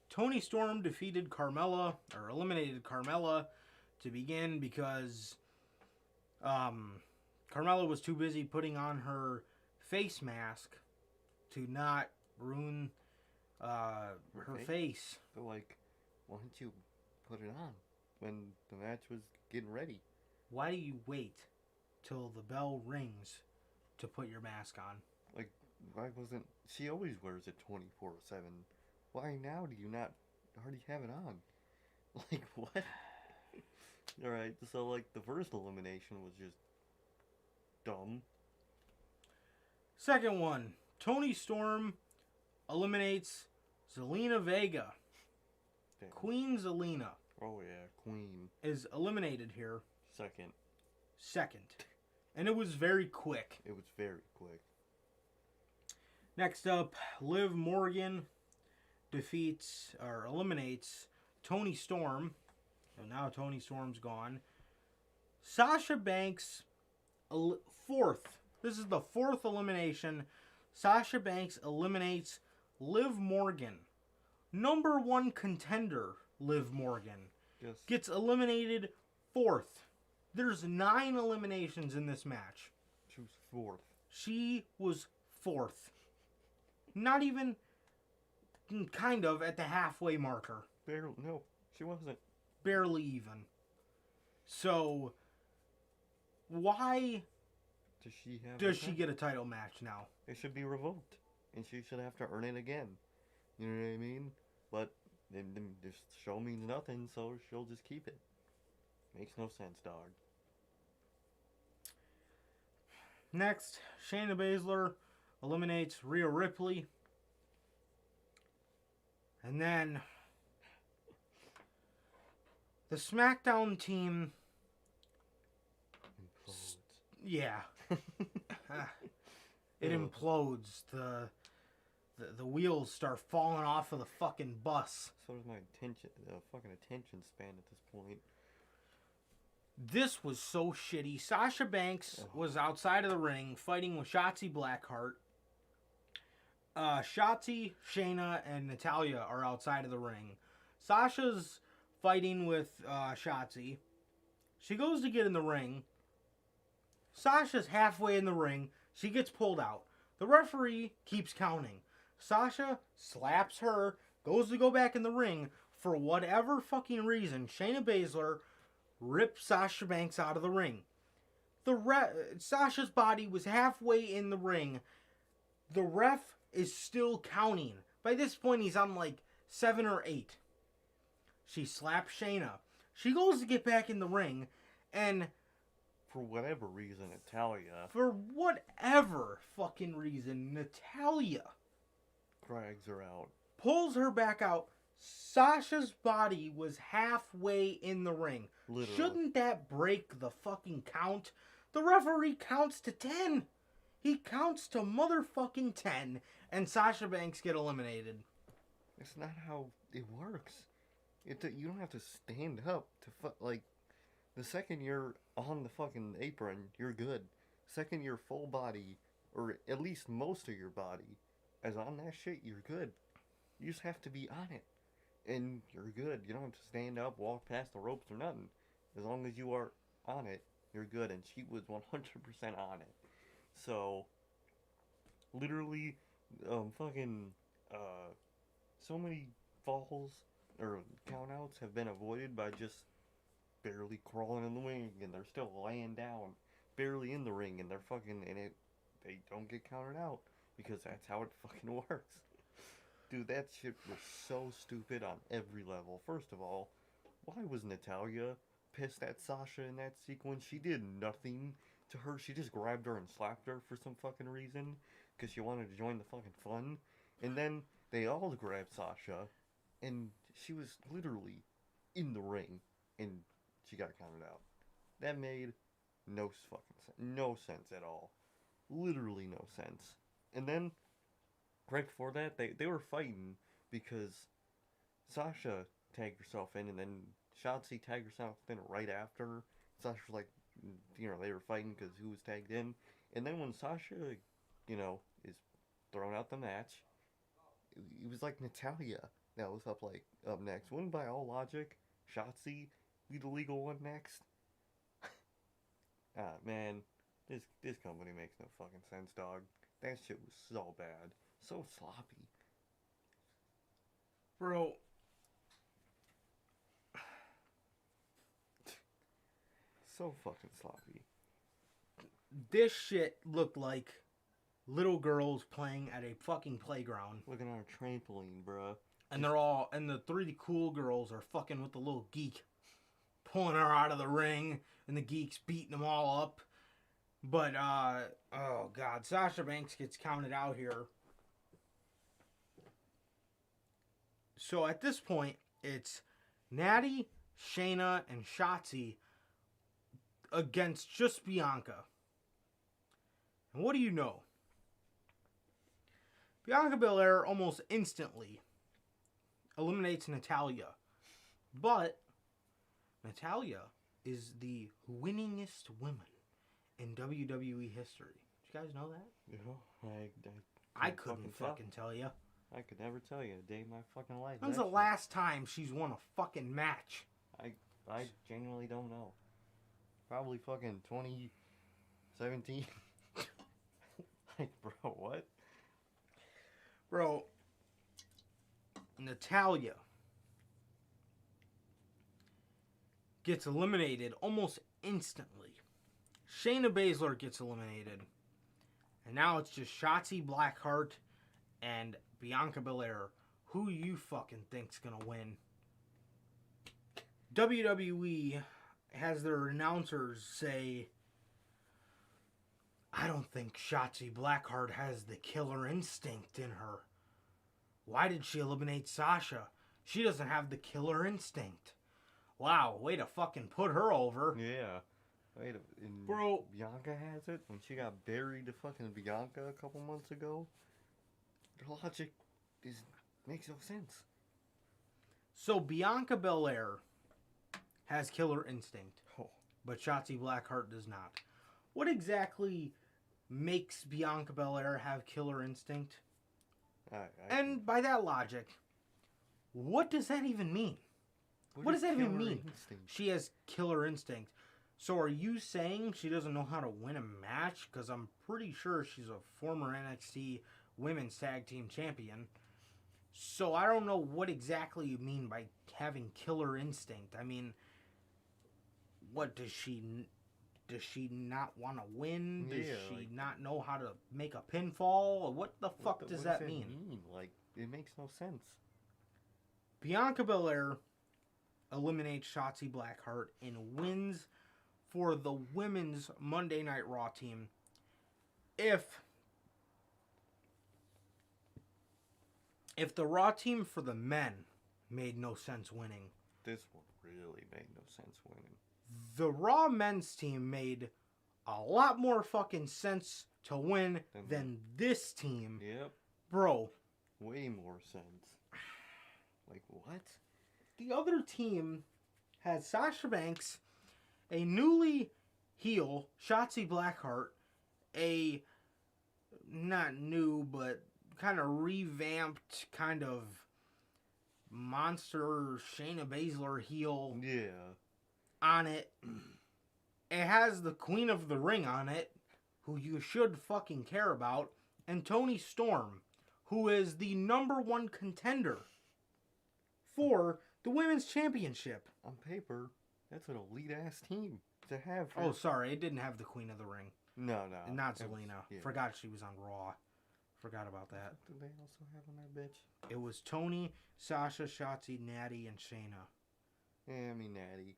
C: Toni Storm defeated Carmella, or eliminated Carmella to begin because Carmella was too busy putting on her face mask to not ruin her face.
B: So, like, why don't you put it on when the match was getting ready?
C: Why do you wait till the bell rings to put your mask on?
B: Like, why wasn't... She always wears it 24/7. Why now do you not already have it on? Like, what? Alright, so, like, the first elimination was just dumb.
C: Second one, Toni Storm eliminates Zelina Vega.
B: Damn.
C: Queen Zelina
B: Oh, yeah, Queen.
C: is eliminated here.
B: Second.
C: And it was very quick.
B: It was very quick.
C: Next up, Liv Morgan defeats or eliminates Toni Storm. So now Toni Storm's gone. Sasha Banks, fourth. This is the fourth elimination. Sasha Banks eliminates Liv Morgan. Number one contender, Liv Morgan,
B: Yes.
C: gets eliminated fourth. There's 9 eliminations in this match.
B: She was fourth.
C: She was fourth. Not even kind of at the halfway marker.
B: Barely. No, she wasn't.
C: Barely even. So, why does she get a title match now?
B: It should be revoked. And she should have to earn it again. You know what I mean? But then this show means nothing, so she'll just keep it. Makes no sense, dog.
C: Next, Shayna Basler eliminates Rhea Ripley. And then the SmackDown team,
B: Implodes.
C: yeah, it implodes. The wheels start falling off of the fucking bus.
B: So does my fucking attention span at this point.
C: This was so shitty. Sasha Banks was outside of the ring fighting with Shotzi Blackheart. Shotzi, Shayna, and Natalya are outside of the ring. Sasha's fighting with Shotzi. She goes to get in the ring. Sasha's halfway in the ring. She gets pulled out. The referee keeps counting. Sasha slaps her, goes to go back in the ring. For whatever fucking reason, Shayna Baszler ripped Sasha Banks out of the ring. Sasha's body was halfway in the ring. The ref is still counting. By this point, he's on like 7 or 8. She slaps Shayna. She goes to get back in the ring, and
B: For whatever reason, Natalya
C: for whatever fucking reason, Natalya
B: drags her out.
C: pulls her back out. Sasha's body was halfway in the ring.
B: Literally.
C: Shouldn't that break the fucking count? The referee counts to 10. He counts to motherfucking 10, and Sasha Banks get eliminated.
B: It's not how it works. You don't have to stand up to like. The second you're on the fucking apron, you're good. Second your full body, or at least most of your body, is on that shit, you're good. You just have to be on it, and you're good. You don't have to stand up, walk past the ropes or nothing. As long as you are on it, you're good. And she was 100% on it. So, literally, so many falls or countouts have been avoided by just barely crawling in the ring, and they're still laying down, barely in the ring, and they don't get counted out because that's how it fucking works. Dude, that shit was so stupid on every level. First of all, why was Natalya pissed at Sasha in that sequence? She did nothing to her. She just grabbed her and slapped her for some fucking reason because she wanted to join the fucking fun. And then they all grabbed Sasha, and she was literally in the ring, and she got counted out. That made no fucking sense. No sense at all. Literally no sense. And then right before that, they were fighting because Sasha tagged herself in, and then Shotzi tagged herself in right after. Sasha was like, they were fighting because who was tagged in. And then when Sasha, is throwing out the match, it was like Natalya that was up next. Wouldn't by all logic, Shotzi be the legal one next? Man, this company makes no fucking sense, dog. That shit was so bad. So sloppy.
C: Bro.
B: So fucking sloppy.
C: This shit looked like little girls playing at a fucking playground.
B: Looking at a trampoline, bruh.
C: And the three cool girls are fucking with the little geek. Pulling her out of the ring. And the geek's beating them all up. But, oh god. Sasha Banks gets counted out here. So at this point, it's Natty, Shayna, and Shotzi against just Bianca. And what do you know? Bianca Belair almost instantly eliminates Natalya. But Natalya is the winningest woman in WWE history. Did you guys know that?
B: Yeah,
C: I couldn't fucking tell you.
B: I could never tell you a day in my fucking life.
C: When's the last time she's won a fucking match?
B: I genuinely don't know. Probably fucking 2017. Like, bro, what?
C: Bro, Natalya gets eliminated almost instantly. Shayna Basler gets eliminated. And now it's just Shotzi Blackheart and Bianca Belair. Who you fucking think's gonna win? WWE has their announcers say, I don't think Shotzi Blackheart has the killer instinct in her. Why did she eliminate Sasha? She doesn't have the killer instinct. Wow, way to fucking put her over.
B: Yeah.
C: Bro.
B: Bianca has it when she got buried to fucking Bianca a couple months ago. Their logic makes no sense.
C: So Bianca Belair has killer instinct, but Shotzi Blackheart does not. What exactly makes Bianca Belair have killer instinct? And by that logic, what does that even mean? What does that even mean?
B: Instinct?
C: She has killer instinct. So are you saying she doesn't know how to win a match? Because I'm pretty sure she's a former NXT Women's Tag Team Champion. So I don't know what exactly you mean by having killer instinct. I mean, what does she not want to win? Does she not know how to make a pinfall? What the fuck does that mean?
B: Like, it makes no sense.
C: Bianca Belair eliminates Shotzi Blackheart and wins for the women's Monday Night Raw team. If the Raw team for the men made no sense winning,
B: this one really made no sense winning.
C: The Raw men's team made a lot more fucking sense to win than this team.
B: Yep.
C: Bro.
B: Way more sense. Like, what?
C: The other team had Sasha Banks, a newly heel Shotzi Blackheart, a not new but kind of revamped kind of monster Shayna Baszler heel.
B: Yeah.
C: On it. It has the Queen of the Ring on it, who you should fucking care about, and Toni Storm, who is the #1 contender for the Women's Championship.
B: On paper, that's an elite-ass team to have.
C: Oh, sorry, it didn't have the Queen of the Ring.
B: No.
C: Not Zelina. Yeah. Forgot she was on Raw. Forgot about that.
B: What did they also have on that bitch?
C: It was Toni, Sasha, Shotzi, Natty, and Shayna.
B: Yeah, Natty.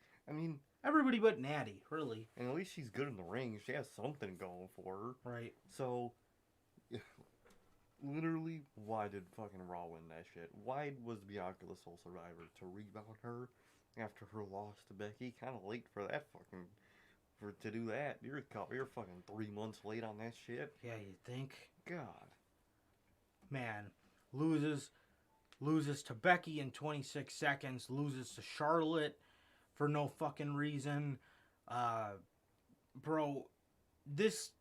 C: Everybody but Natty, really.
B: And at least she's good in the ring. She has something going for her.
C: Right.
B: So, literally, why did fucking Raw win that shit? Why was Bianca the sole survivor? To rebound her after her loss to Becky? Kind of late for that fucking... to do that. You're fucking 3 months late on that shit.
C: Yeah, you think?
B: God.
C: man, loses to Becky in 26 seconds, loses to Charlotte for no fucking reason. Bro, this...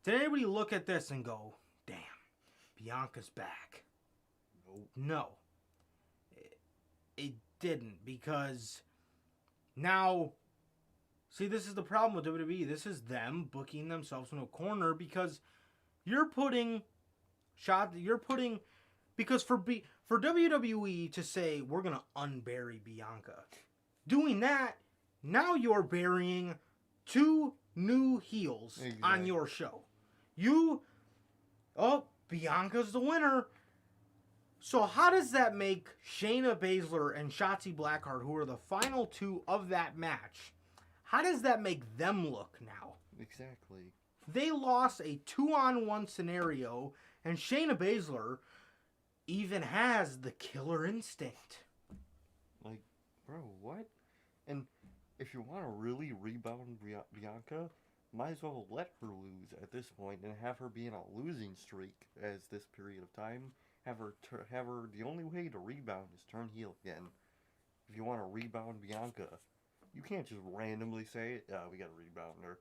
C: Did anybody look at this and go, damn, Bianca's back?
B: Nope.
C: No. It didn't, because now... See, this is the problem with WWE. This is them booking themselves in a corner, because you're putting... Because for WWE to say, we're going to unbury Bianca, doing that, now you're burying two new heels on your show. Bianca's the winner. So how does that make Shayna Basler and Shotzi Blackheart, who are the final two of that match, how does that make them look now?
B: Exactly.
C: They lost a 2-on-1 scenario, and Shayna Basler even has the killer instinct.
B: Like, bro, what? And if you want to really rebound Bianca, might as well let her lose at this point and have her be in a losing streak as this period of time. Have her, the only way to rebound is turn heel again. If you want to rebound Bianca, you can't just randomly say, we got to rebound her.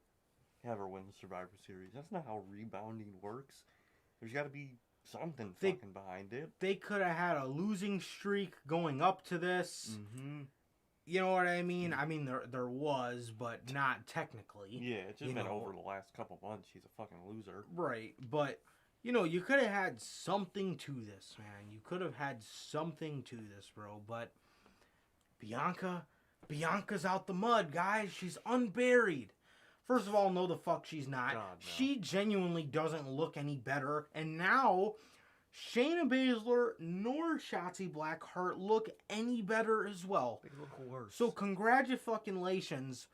B: Have her win the Survivor Series. That's not how rebounding works. There's got to be something fucking behind it.
C: They could have had a losing streak going up to this.
B: Mm-hmm.
C: You know what I mean? I mean, there was, but not technically.
B: Yeah, it's just been over the last couple months. She's a fucking loser.
C: Right, but, you could have had something to this, man. You could have had something to this, bro. But Bianca's out the mud, guys. She's unburied. First of all, no the fuck she's not.
B: God, no.
C: She genuinely doesn't look any better. And now, Shayna Baszler nor Shotzi Blackheart look any better as well.
B: They look worse.
C: So congratulations.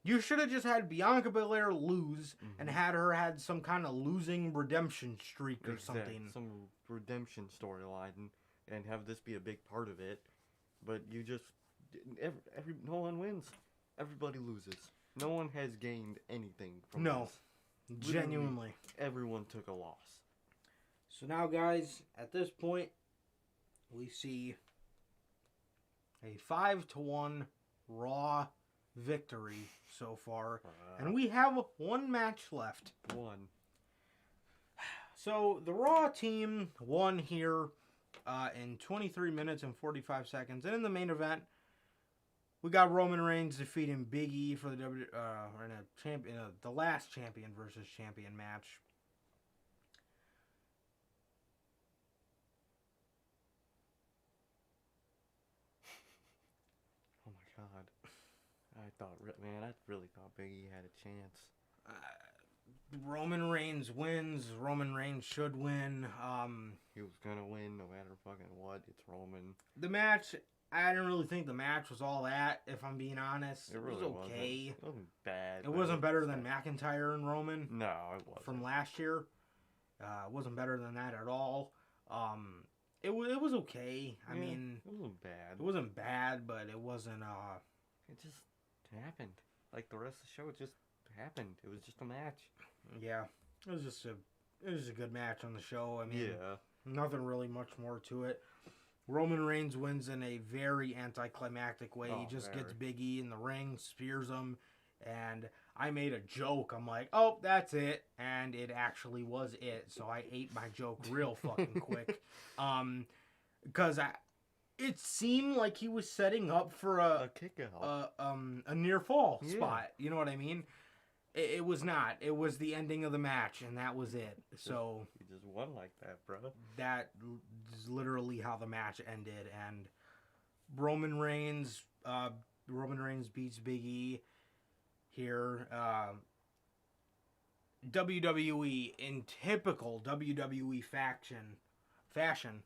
C: You should have just had Bianca Belair lose and had some kind of losing redemption streak or something.
B: Some redemption storyline and have this be a big part of it. But you just... no one wins. Everybody loses. No one has gained anything from this.
C: Genuinely.
B: Everyone took a loss.
C: So now, guys, at this point, we see a 5-1 Raw victory so far. And we have one match left.
B: One.
C: So the Raw team won here in 23 minutes and 45 seconds. And in the main event, we got Roman Reigns defeating Big E for the the last champion versus champion match.
B: Oh my god. I really thought Big E had a chance.
C: Roman Reigns wins. Roman Reigns should win.
B: He was gonna win no matter fucking what. It's Roman.
C: The match... I didn't really think the match was all that, if I'm being honest.
B: It really
C: was okay.
B: It wasn't bad.
C: It wasn't better than McIntyre and Roman.
B: No, it wasn't.
C: From last year. It wasn't better than that at all. It was okay. I mean...
B: It wasn't bad.
C: It wasn't bad, but it wasn't...
B: It just happened. Like the rest of the show, it just happened. It was just a match.
C: Yeah. It was just a good match on the show. I mean...
B: Yeah.
C: Nothing really much more to it. Roman Reigns wins in a very anticlimactic way. He just gets Big E in the ring, spears him, and I made a joke. I'm like, oh, that's it. And it actually was it. So I ate my joke real fucking quick. Because it seemed like he was setting up for a
B: kick out.
C: A near fall spot. You know what I mean? It was not. It was the ending of the match, and that was it. So
B: he just won like that, bro.
C: That is literally how the match ended, and Roman Reigns beats Big E here. WWE in typical WWE fashion.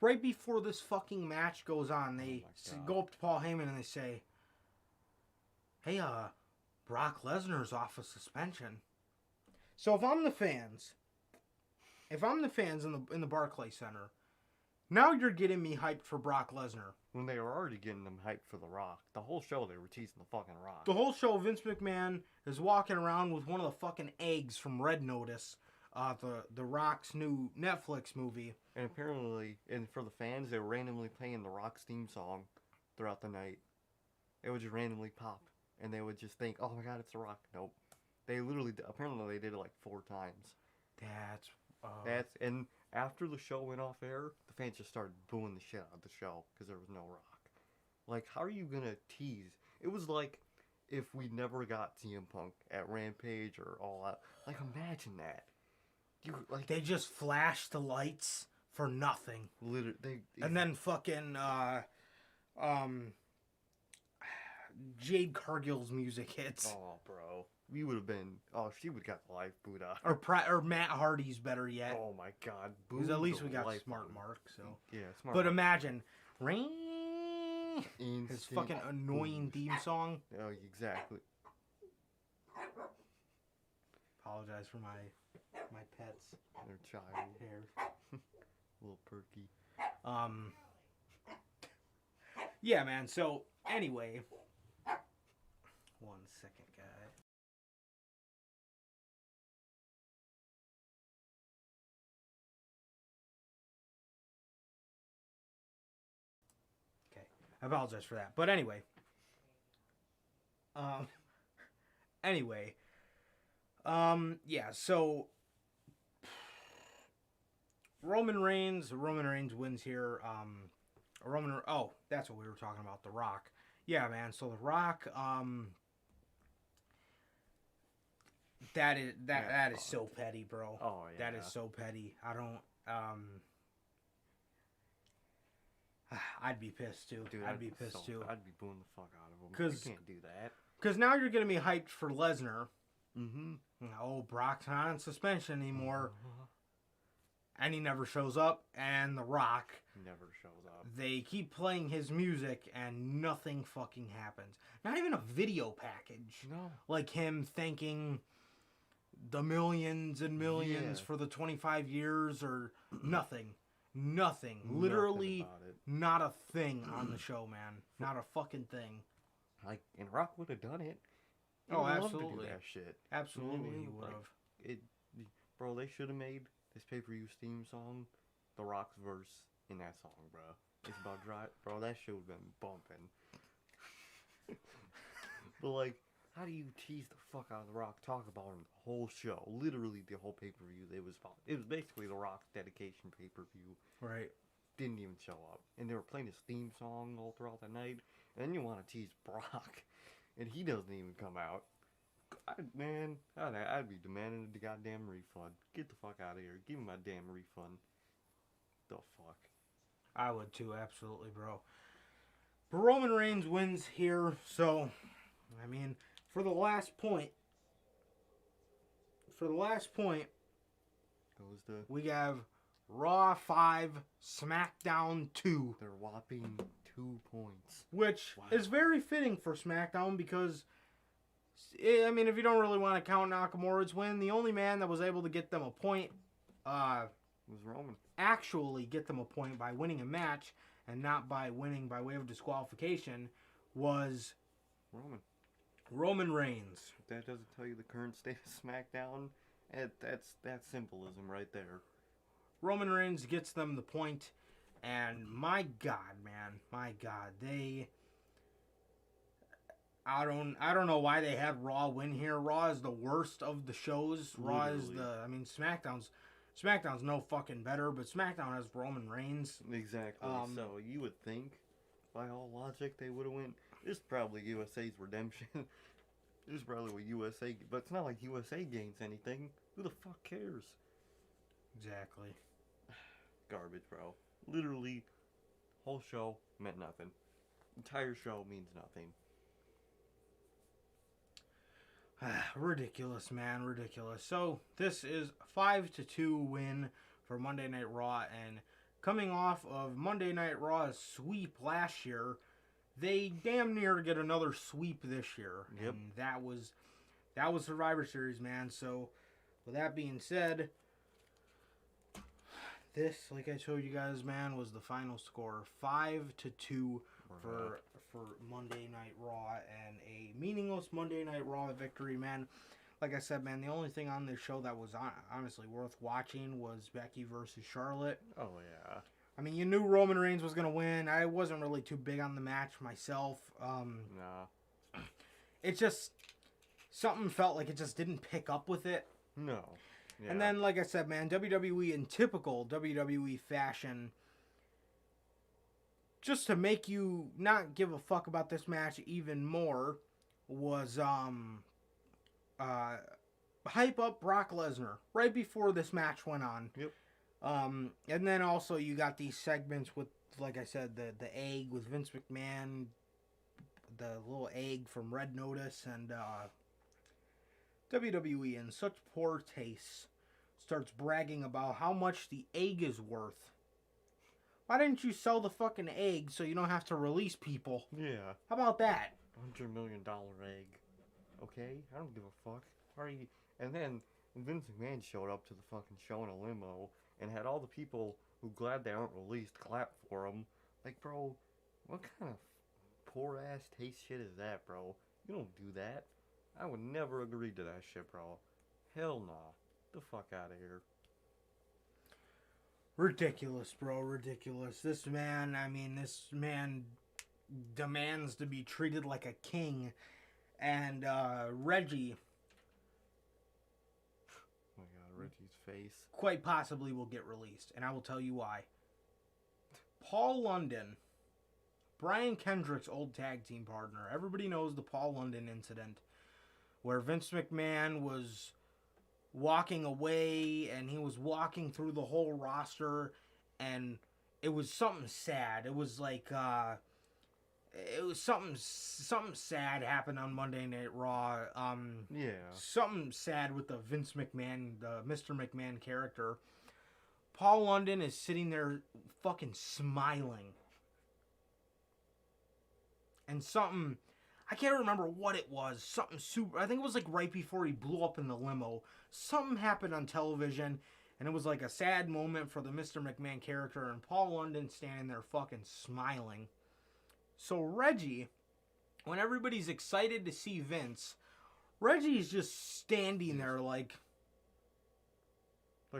C: Right before this fucking match goes on, they go up to Paul Heyman and they say, hey, Brock Lesnar's off of suspension. So if I'm the fans in the Barclays Center, now you're getting me hyped for Brock Lesnar.
B: When they were already getting them hyped for The Rock. The whole show they were teasing The fucking Rock.
C: The whole show, Vince McMahon is walking around with one of the fucking eggs from Red Notice the Rock's new Netflix movie.
B: And apparently, and for the fans, they were randomly playing the Rock's theme song throughout the night. It would just randomly pop, and they would just think, "Oh my God, it's the Rock." Nope. They literally, apparently, they did it like 4 times. And after the show went off air, the fans just started booing the shit out of the show because there was no Rock. Like, how are you gonna tease? It was like if we never got CM Punk at Rampage or All Out. Like, imagine that.
C: They just flashed the lights for nothing.
B: Literally,
C: And then fucking Jade Cargill's music hits.
B: Oh, bro. We would have been... Oh, she would have got the life boot out.
C: Or Matt Hardy's better yet.
B: Oh, my God.
C: Because at least we got Smart Mark, so...
B: Yeah, Smart
C: But
B: Mark.
C: imagine... His
B: Instant
C: fucking annoying theme song.
B: Oh, exactly.
C: Apologize for my pet's
B: Their child.
C: hair.
B: A little perky.
C: Yeah, man. So, anyway... 1 second, guy. Okay, I apologize for that. But anyway, yeah. So Roman Reigns wins here. Oh, that's what we were talking about. The Rock. Yeah, man. So The Rock. That is so petty, bro.
B: Oh, yeah.
C: That is so petty. I don't. I'd be pissed too.
B: Dude,
C: I'd be pissed too.
B: I'd be booing the fuck out of him.
C: 'Cause-
B: You can't do that.
C: Because now you're gonna be hyped for Lesnar.
B: Mm-hmm.
C: Oh, Brock's not on suspension anymore, and he never shows up. And The Rock,
B: Never shows up.
C: they keep playing his music, and nothing fucking happens. Not even a video package.
B: No.
C: Like him thanking the millions and millions
B: Yeah.
C: for the 25 years or nothing. Nothing.
B: Nothing
C: Literally
B: about it.
C: not a thing on the show, man. Not a fucking thing.
B: Like, and Rock would have done it. He
C: Oh,
B: would love
C: absolutely.
B: To do that shit.
C: Absolutely, he
B: Mm,
C: would
B: like,
C: have.
B: Bro, they should have made this pay-per-view theme song, The Rock's verse in that song, bro. It's about dry, bro. That shit would have been bumping. But like, how do you tease the fuck out of The Rock? Talk about him the whole show, literally the whole pay-per-view. It was basically The Rock's dedication pay-per-view.
C: Right.
B: Didn't even show up, and they were playing his theme song all throughout the night. And then you want to tease Brock, and he doesn't even come out. I'd be demanding the goddamn refund. Get the fuck out of here. Give me my damn refund. The fuck.
C: I would too, absolutely, bro. But Roman Reigns wins here, so, I mean, for the last point,
B: Goes the
C: we have Raw 5, SmackDown 2,
B: they're whopping 2 points.
C: which
B: Wow.
C: is very fitting for SmackDown because, I mean, if you don't really want to count Nakamura's win, the only man that was able to get them a point,
B: Was Roman.
C: actually get them a point by winning a match and not by winning by way of disqualification was Roman Reigns.
B: If that doesn't tell you the current state of SmackDown, that's symbolism right there.
C: Roman Reigns gets them the point, and my God, man, my God, I don't know why they had Raw win here. Raw is the worst of the shows. Raw is
B: Literally.
C: SmackDown's no fucking better, but SmackDown has Roman Reigns.
B: Exactly. So you would think, by all logic, they would have went. This is probably USA's redemption. This is probably what USA, but it's not like USA gains anything. Who the fuck cares?
C: Exactly.
B: Garbage, bro. Literally, whole show meant nothing. Entire show means nothing.
C: Ridiculous, man, ridiculous. So this is 5-2 win for Monday Night Raw, and coming off of Monday Night Raw's sweep last year, they damn near get another sweep this year.
B: Yep.
C: And that was Survivor Series, man. So with that being said, this, like I told you guys, man, was the final score, 5-2 for Monday Night Raw, and a meaningless Monday Night Raw victory, man. like I said, man, the only thing on this show that was honestly worth watching was Becky versus Charlotte.
B: Oh, yeah.
C: I mean, you knew Roman Reigns was going to win. I wasn't really too big on the match myself.
B: Nah.
C: It just, something felt like it just didn't pick up with it.
B: No. Yeah.
C: And then, like I said, man, WWE in typical WWE fashion, just to make you not give a fuck about this match even more, was hype up Brock Lesnar right before this match went on.
B: Yep.
C: And then also you got these segments with, like I said, the egg with Vince McMahon, the little egg from Red Notice, and WWE in such poor taste starts bragging about how much the egg is worth. Why didn't you sell the fucking egg so you don't have to release people?
B: Yeah.
C: How about that?
B: $100 million egg. Okay? I don't give a fuck. Are you? And then Vince McMahon showed up to the fucking show in a limo and had all the people who glad they aren't released clap for him. Like, bro, what kind of poor ass taste shit is that, bro? You don't do that. I would never agree to that shit, bro. Hell nah. The fuck out of here.
C: Ridiculous, bro. Ridiculous. This man demands to be treated like a king. And Reggie,
B: Oh my god, Reggie's face.
C: quite possibly will get released. And I will tell you why. Paul London, Brian Kendrick's old tag team partner. Everybody knows the Paul London incident where Vince McMahon was walking away and he was walking through the whole roster, and it was something sad. It was like it was something sad happened on Monday Night Raw.
B: Yeah.
C: Something sad with the Vince McMahon, the Mr. McMahon character. Paul London is sitting there fucking smiling. And something, I can't remember what it was. Something super, I think it was like right before he blew up in the limo. Something happened on television, and it was like a sad moment for the Mr. McMahon character, and Paul London standing there fucking smiling. So Reggie, when everybody's excited to see Vince, Reggie's just standing there like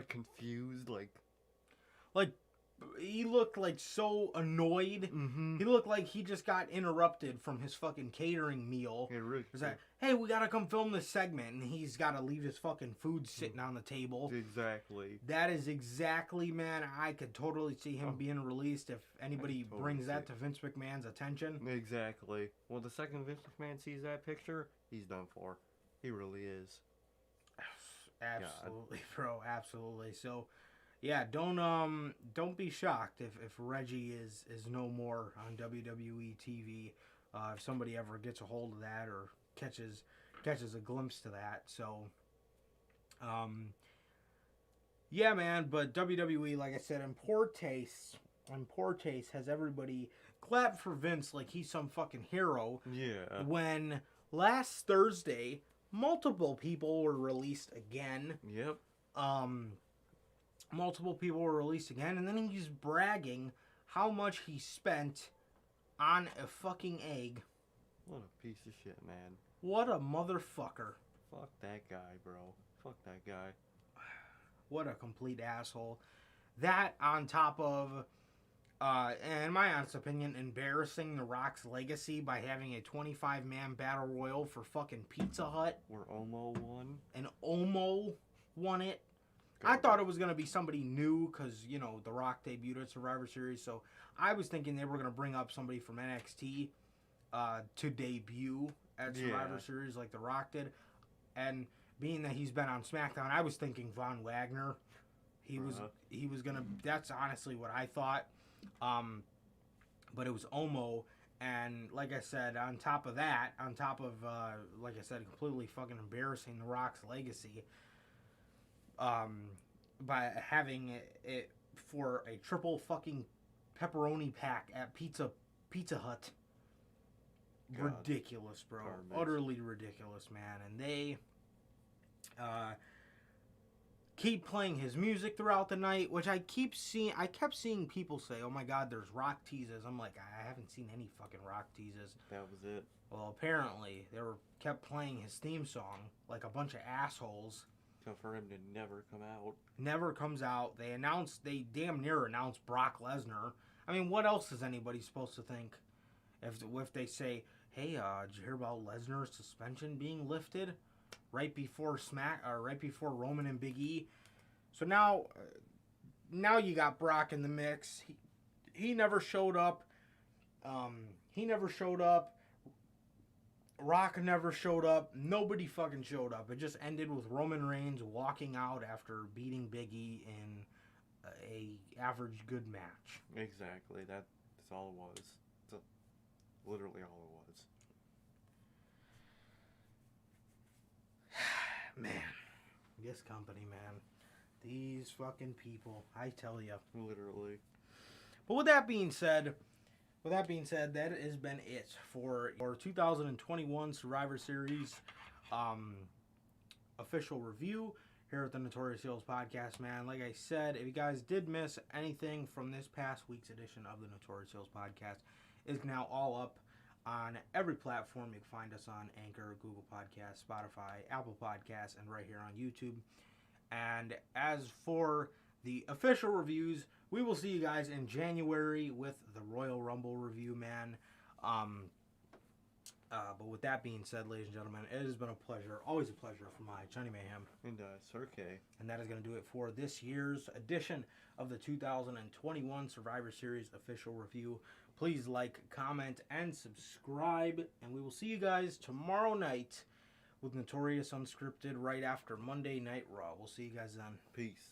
B: confused, like
C: he looked like so annoyed.
B: Mm-hmm.
C: He looked like he just got interrupted from his fucking catering meal.
B: Hey, Rick.
C: It's like, hey, we gotta come film this segment, and he's gotta leave his fucking food sitting on the table.
B: Exactly.
C: That is exactly, man. I could totally see him being released if anybody
B: totally
C: brings that
B: see
C: to Vince McMahon's attention.
B: Exactly. Well, the second Vince McMahon sees that picture, he's done for. He really is.
C: Absolutely, bro. Absolutely. So, yeah, don't be shocked if Reggie is no more on WWE TV. If somebody ever gets a hold of that or catches a glimpse to that. So, yeah, man. But WWE, like I said, in poor taste has everybody clap for Vince like he's some fucking hero.
B: Yeah.
C: When last Thursday, multiple people were released again.
B: Yep.
C: Multiple people were released again, and then he's bragging how much he spent on a fucking egg.
B: What a piece of shit, man.
C: What a motherfucker.
B: Fuck that guy, bro. Fuck that guy.
C: What a complete asshole. That on top of, in my honest opinion, embarrassing The Rock's legacy by having a 25-man battle royal for fucking Pizza Hut.
B: Where Omo won.
C: And Omo won it. I thought it was going to be somebody new because, you know, The Rock debuted at Survivor Series. So I was thinking they were going to bring up somebody from NXT to debut at Survivor Series like The Rock did. And being that he's been on SmackDown, I was thinking Von Wagner. He was going to, that's honestly what I thought. But it was Omo. And like I said, on top of, like I said, completely fucking embarrassing The Rock's legacy. By having it for a triple fucking pepperoni pack at Pizza Hut. God. Ridiculous, bro. Garbage. Utterly ridiculous, man. And they, keep playing his music throughout the night, which I kept seeing people say, oh my god, there's rock teases. I'm like, I haven't seen any fucking rock teases.
B: That was it.
C: Well, apparently, kept playing his theme song like a bunch of assholes.
B: So for him to never come out.
C: Never comes out. They damn near announced Brock Lesnar. I mean, what else is anybody supposed to think if they say, hey, did you hear about Lesnar's suspension being lifted right before Roman and Big E? So now you got Brock in the mix. He never showed up. Rock never showed up. Nobody fucking showed up. It just ended with Roman Reigns walking out after beating Big E in a average good match.
B: Exactly. That's all it was. Literally all it was.
C: Man, this company, man. These fucking people, I tell you.
B: Literally.
C: But with that being said, that has been it for our 2021 Survivor Series official review here at the Notorious Heels Podcast, man. Like I said, if you guys did miss anything from this past week's edition of the Notorious Heels Podcast, it's now all up on every platform. You can find us on Anchor, Google Podcasts, Spotify, Apple Podcasts, and right here on YouTube. And as for the official reviews, we will see you guys in January with the Royal Rumble review, man. But with that being said, ladies and gentlemen, it has been a pleasure, always a pleasure for my Johnny Mayhem.
B: And Sir K.
C: And that is going to do it for this year's edition of the 2021 Survivor Series official review. Please like, comment, and subscribe. And we will see you guys tomorrow night with Notorious Unscripted right after Monday Night Raw. We'll see you guys then.
B: Peace.